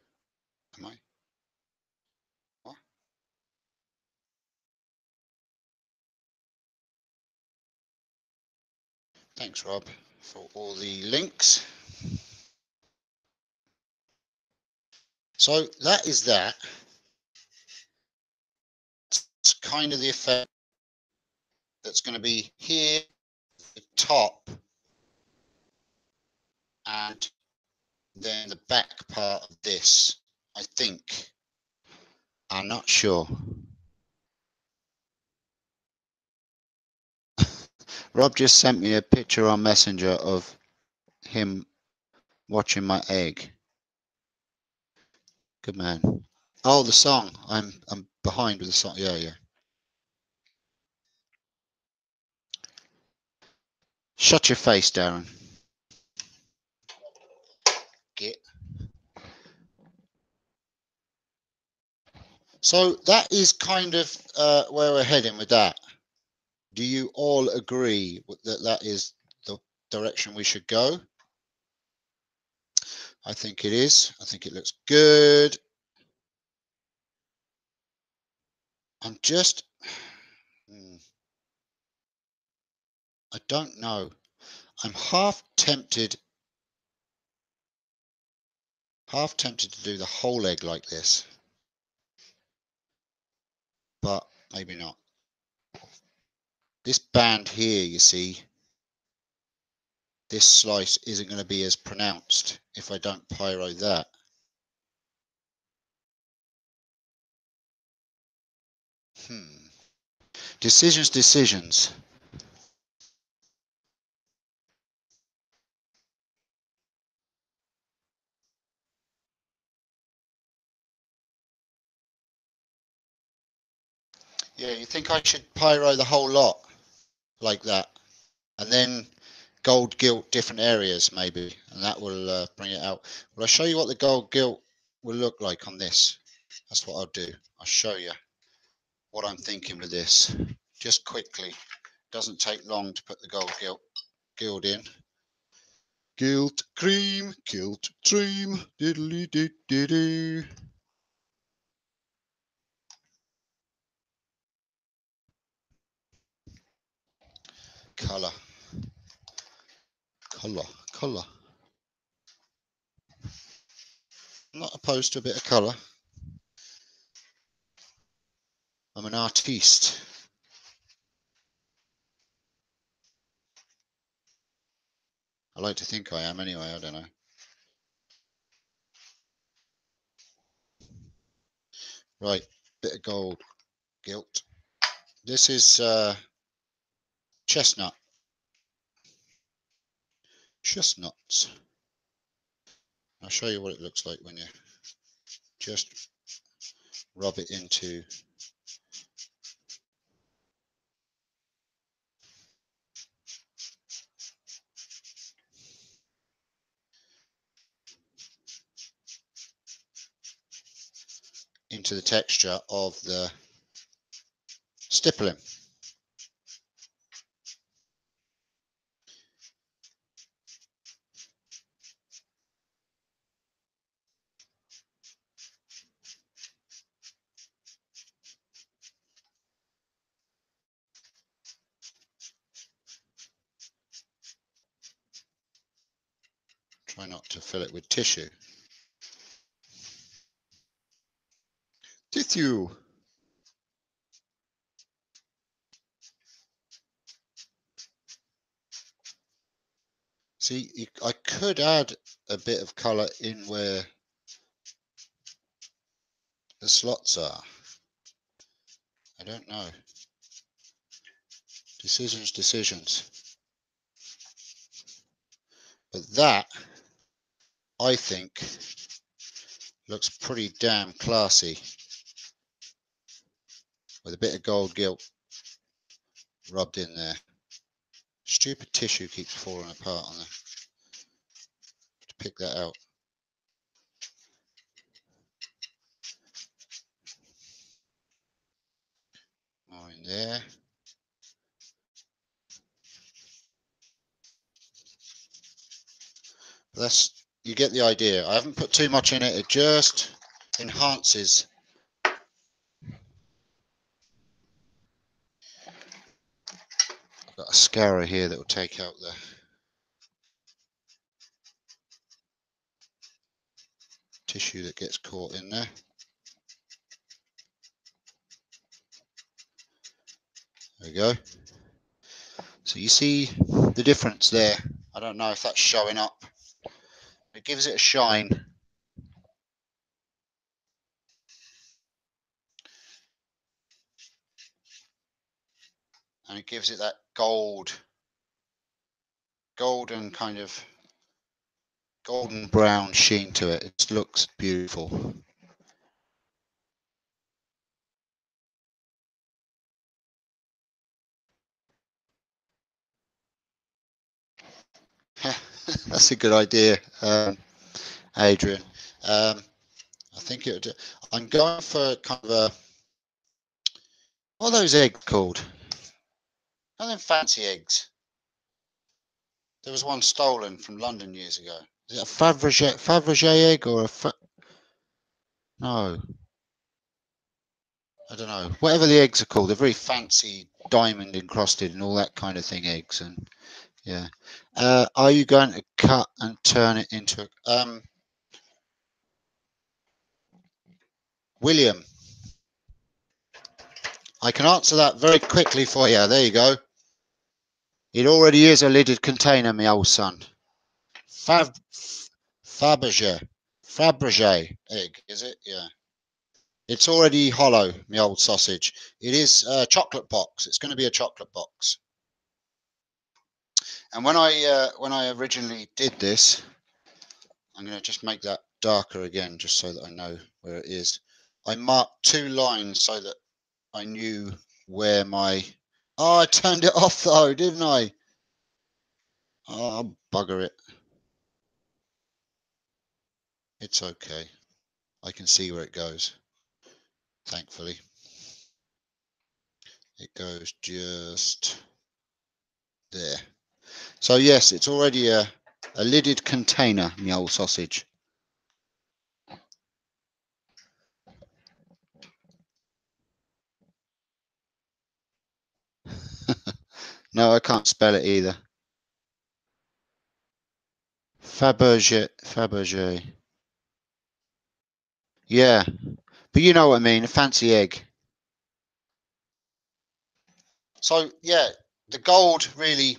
Am I? What? Thanks, Rob, for all the links. So that is that. It's kind of the effect that's going to be here, the top, and then the back part of this, I think. I'm not sure. Rob just sent me a picture on Messenger of him watching my egg. Good man. Oh, the song. I'm behind with the song. Yeah, yeah. Shut your face, Darren. Get. So that is kind of where we're heading with that. Do you all agree that that is the direction we should go? I think it is. I think it looks good. I'm just, I don't know. I'm half tempted to do the whole egg like this, but maybe not. This band here, you see, this slice isn't going to be as pronounced if I don't pyro that. Decisions. Yeah, you think I should pyro the whole lot like that, and then gold gilt different areas maybe, and that will bring it out. Will I show you what the gold gilt will look like on this? That's what I'll do. I'll show you what I'm thinking with this. Just quickly, doesn't take long to put the gold gilt in. Gilt cream, gilt dream, diddly did diddy. Colour, colour, colour. I'm not opposed to a bit of colour. I'm an artiste. I like to think I am anyway, I don't know. Right, bit of gold, gilt. This is chestnut. Chestnuts. I'll show you what it looks like when you just rub it into the texture of the stippling. Try not to fill it with tissue. Tissue. See, I could add a bit of colour in where the slots are. I don't know. Decisions. But that, I think, looks pretty damn classy. With a bit of gold gilt rubbed in there. Stupid tissue keeps falling apart on there. To pick that out. More in there. But that's, you get the idea. I haven't put too much in it. It just enhances. I've got a scourer here that will take out the tissue that gets caught in there. There we go. So you see the difference there. I don't know if that's showing up. It gives it a shine. And it gives it that golden kind of golden brown sheen to it. It looks beautiful. That's a good idea, Adrian. I think it would. I'm going for kind of a. What are those eggs called? Are them fancy eggs? There was one stolen from London years ago. Is it a Fabergé egg or a? No. I don't know. Whatever the eggs are called, they're very fancy, diamond encrusted and all that kind of thing. Eggs and yeah. Are you going to cut and turn it into? William, I can answer that very quickly for you. There you go. It already is a lidded container, my old son. Fabergé egg, is it? Yeah. It's already hollow, my old sausage. It is a chocolate box. It's going to be a chocolate box. And when I originally did this, I'm going to just make that darker again, just so that I know where it is. I marked 2 lines so that I knew where my... Oh, I turned it off though, didn't I? Oh, bugger it. It's okay. I can see where it goes, thankfully. It goes just there. So yes, it's already a A lidded container, me old sausage. No, I can't spell it either. Fabergé. Yeah, but you know what I mean, a fancy egg. So yeah, the gold really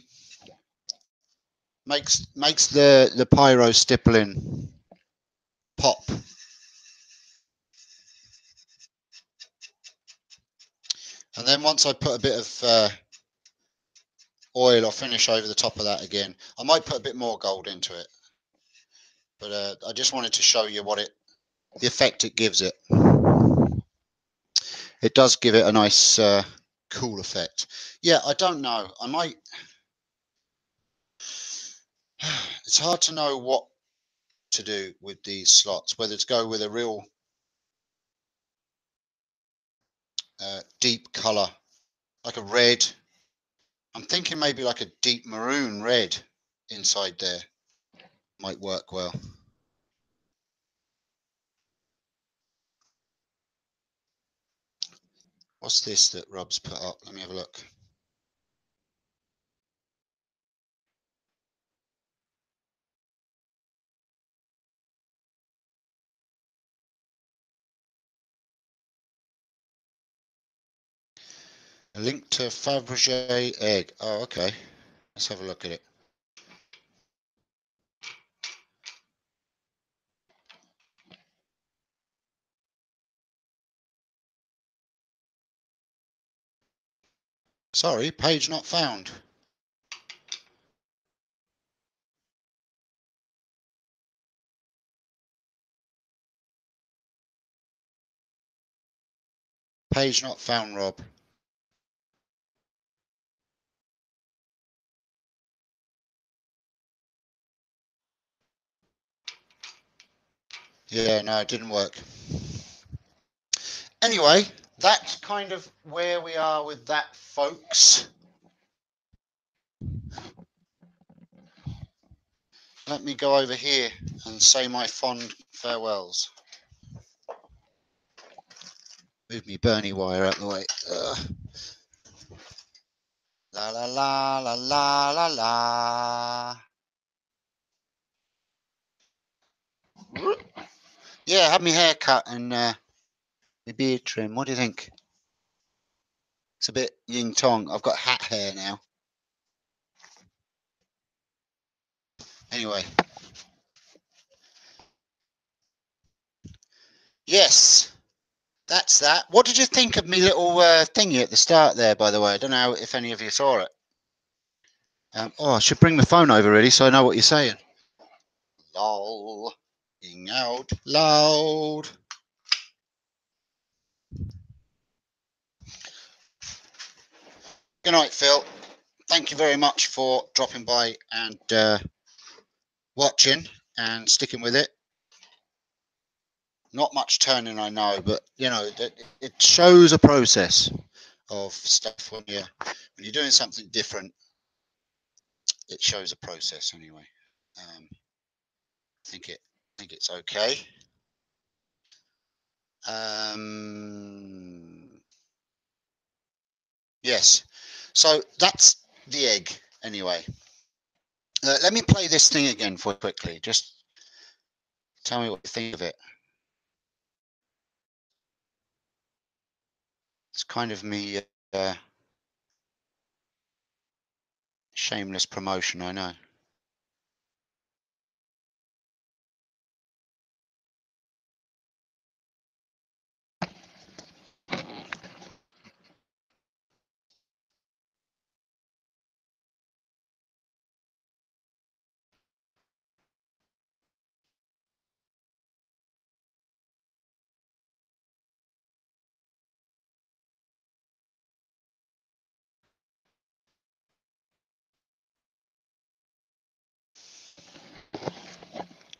makes the pyro stippling pop. And then once I put a bit of oil or finish over the top of that again, I might put a bit more gold into it. But I just wanted to show you the effect it gives it. It does give it a nice cool effect. Yeah, I don't know. I might. It's hard to know what to do with these slots, whether to go with a real deep color, like a red. I'm thinking maybe like a deep maroon red inside there might work well. What's this that Rob's put up? Let me have a look. A link to Fabergé egg. Oh, okay. Let's have a look at it. Sorry, page not found. Page not found, Rob. Yeah, no, it didn't work. Anyway, that's kind of where we are with that, folks. Let me go over here and say my fond farewells. Move me Bernie wire out the way. La la la la la la la. Yeah, had my hair cut and my beard trim. What do you think? It's a bit yin tong. I've got hat hair now. Anyway. Yes, that's that. What did you think of me little thingy at the start there, by the way? I don't know if any of you saw it. Oh, I should bring the phone over really so I know what you're saying. Lol. Being out loud. Good night, Phil. Thank you very much for dropping by and watching and sticking with it. Not much turning, I know, but you know, it shows a process of stuff when you're doing something different. It shows a process anyway. I think it's okay. Yes, so that's the egg anyway. Let me play this thing again for you quickly. Just tell me what you think of it. It's kind of me shameless promotion, I know.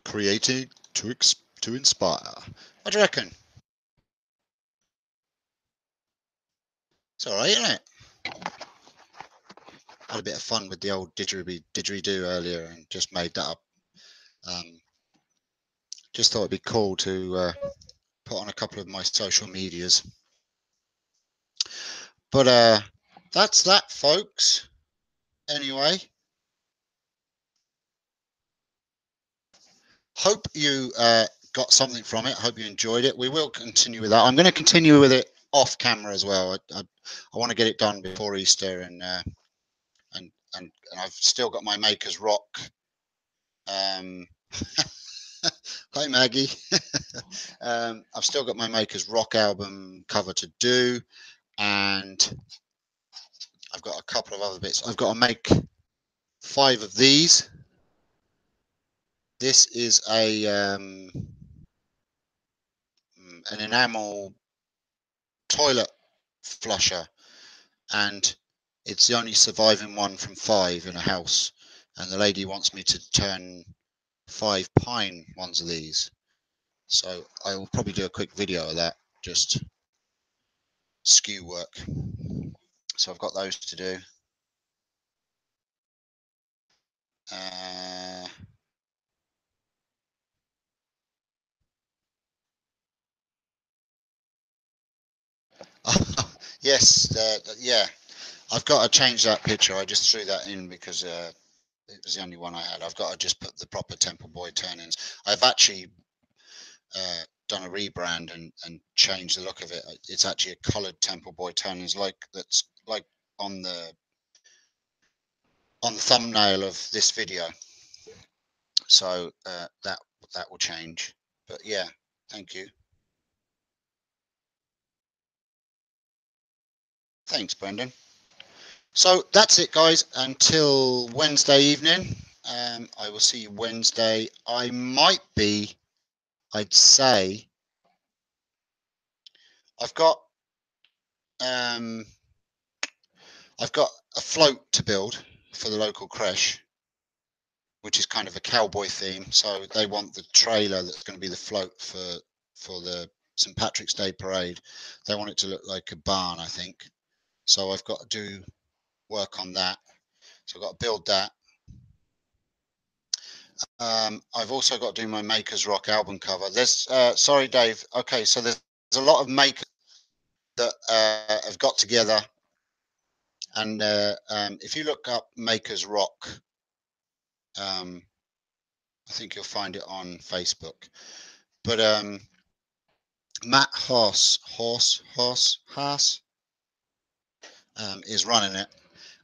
Creating to inspire. What do you reckon? It's all right, isn't it? Had a bit of fun with the old didgeridoo earlier and just made that up Just thought it'd be cool to put on a couple of my social medias. But that's that, folks. Anyway, hope you got something from it. Hope you enjoyed it. We will continue with that. I'm going to continue with it off camera as well. I want to get it done before Easter, and I've still got my Maker's Rock. Hi Maggie. I've still got my Maker's Rock album cover to do, and I've got a couple of other bits. I've got to make 5 of these. This is an enamel toilet flusher, and it's the only surviving one from 5 in a house, and the lady wants me to turn 5 pine ones of these, so I will probably do a quick video of that, just skew work. So I've got those to do. Yes, yeah, I've got to change that picture. I just threw that in because it was the only one I had. I've got to just put the proper Templeboy Turnings. I've actually done a rebrand and changed the look of it. It's actually a coloured Templeboy Turnings, that's like on the thumbnail of this video. So that will change. But yeah, thank you. Thanks, Brendan. So that's it, guys. Until Wednesday evening. I will see you Wednesday. I'd say I've got a float to build for the local creche, which is kind of a cowboy theme. So they want the trailer that's going to be the float for the St. Patrick's Day parade. They want it to look like a barn, I think. So I've got to do work on that. So I've got to build that. I've also got to do my Maker's Rock album cover. There's sorry, Dave. Okay, so there's a lot of makers that have got together, and if you look up Maker's Rock, I think you'll find it on Facebook. But Matt Haas is running it,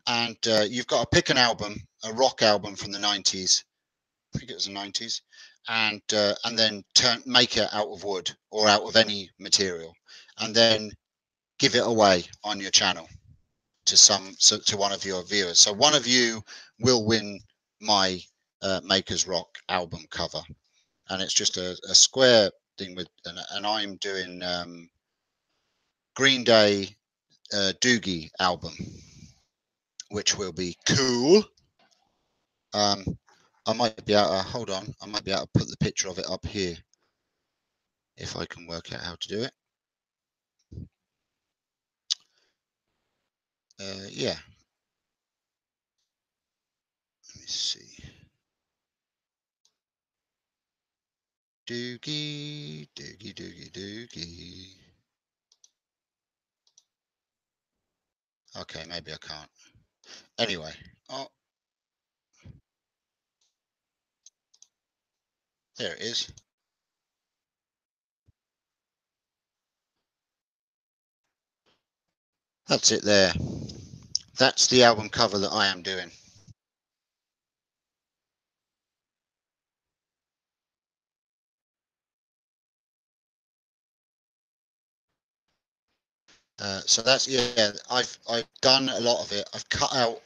and you've got to pick an album, a rock album from the 90s. I think it was the 90s, and then make it out of wood or out of any material, and then give it away on your channel to one of your viewers. So one of you will win my Maker's Rock album cover, and it's just a square thing with, and I'm doing Green Day Doogie album, which will be cool. I might be able to, hold on, I might be able to put the picture of it up here if I can work out how to do it. Yeah. Let me see. Doogie, doogie, doogie, doogie. Okay, maybe I can't. Anyway, oh, there it is. That's it there. That's the album cover that I am doing. So that's, yeah, I've done a lot of it. I've cut out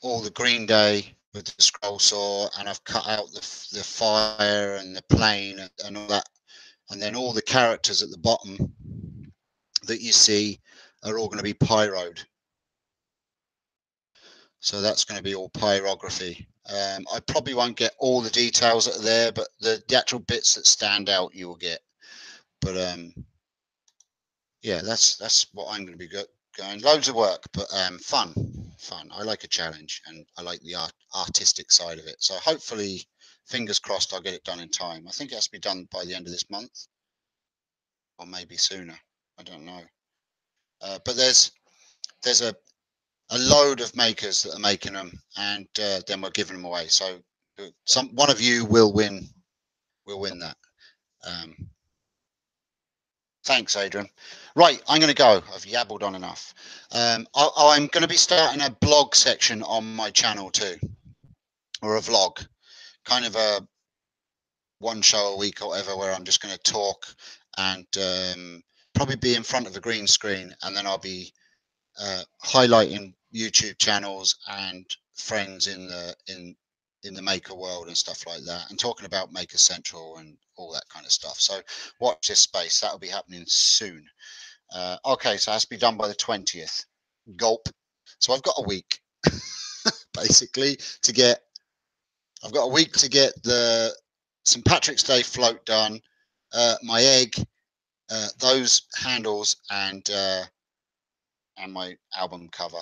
all the Green Day with the scroll saw, and I've cut out the fire and the plane and all that, and then all the characters at the bottom that you see are all going to be pyroed. So that's going to be all pyrography. I probably won't get all the details that are there, but the actual bits that stand out you will get. But yeah, that's what I'm going to be going. Loads of work, but fun. I like a challenge, and I like the artistic side of it. So hopefully fingers crossed I'll get it done in time. I think it has to be done by the end of this month, or maybe sooner. I don't know. But there's a load of makers that are making them, and then we're giving them away. So one of you will win that. Thanks, Adrian. Right, I'm going to go. I've yabbled on enough. I'm going to be starting a blog section on my channel too, or a vlog, kind of a one show a week or whatever, where I'm just going to talk and probably be in front of a green screen, and then I'll be highlighting YouTube channels and friends in the maker world and stuff like that, and talking about Maker Central and all that kind of stuff. So watch this space. That'll be happening soon. Okay, so it has to be done by the 20th. Gulp. So I've got a week basically to get. I've got a week to get the St. Patrick's Day float done, my egg, those handles, and my album cover.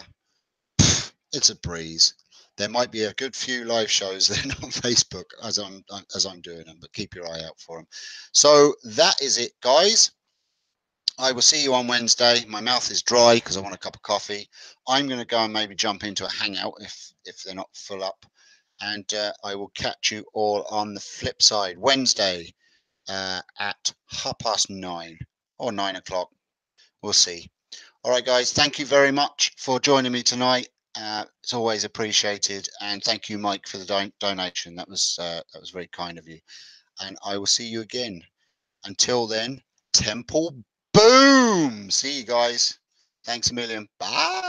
It's a breeze. There might be a good few live shows then on Facebook as I'm doing them, but keep your eye out for them. So that is it, guys. I will see you on Wednesday. My mouth is dry because I want a cup of coffee. I'm going to go and maybe jump into a hangout if they're not full up, and I will catch you all on the flip side Wednesday at 9:30 or 9 o'clock. We'll see. All right, guys. Thank you very much for joining me tonight. It's always appreciated, and thank you, Mike, for the donation. That was very kind of you. And I will see you again. Until then, Temple boom. See you guys. Thanks a million. Bye.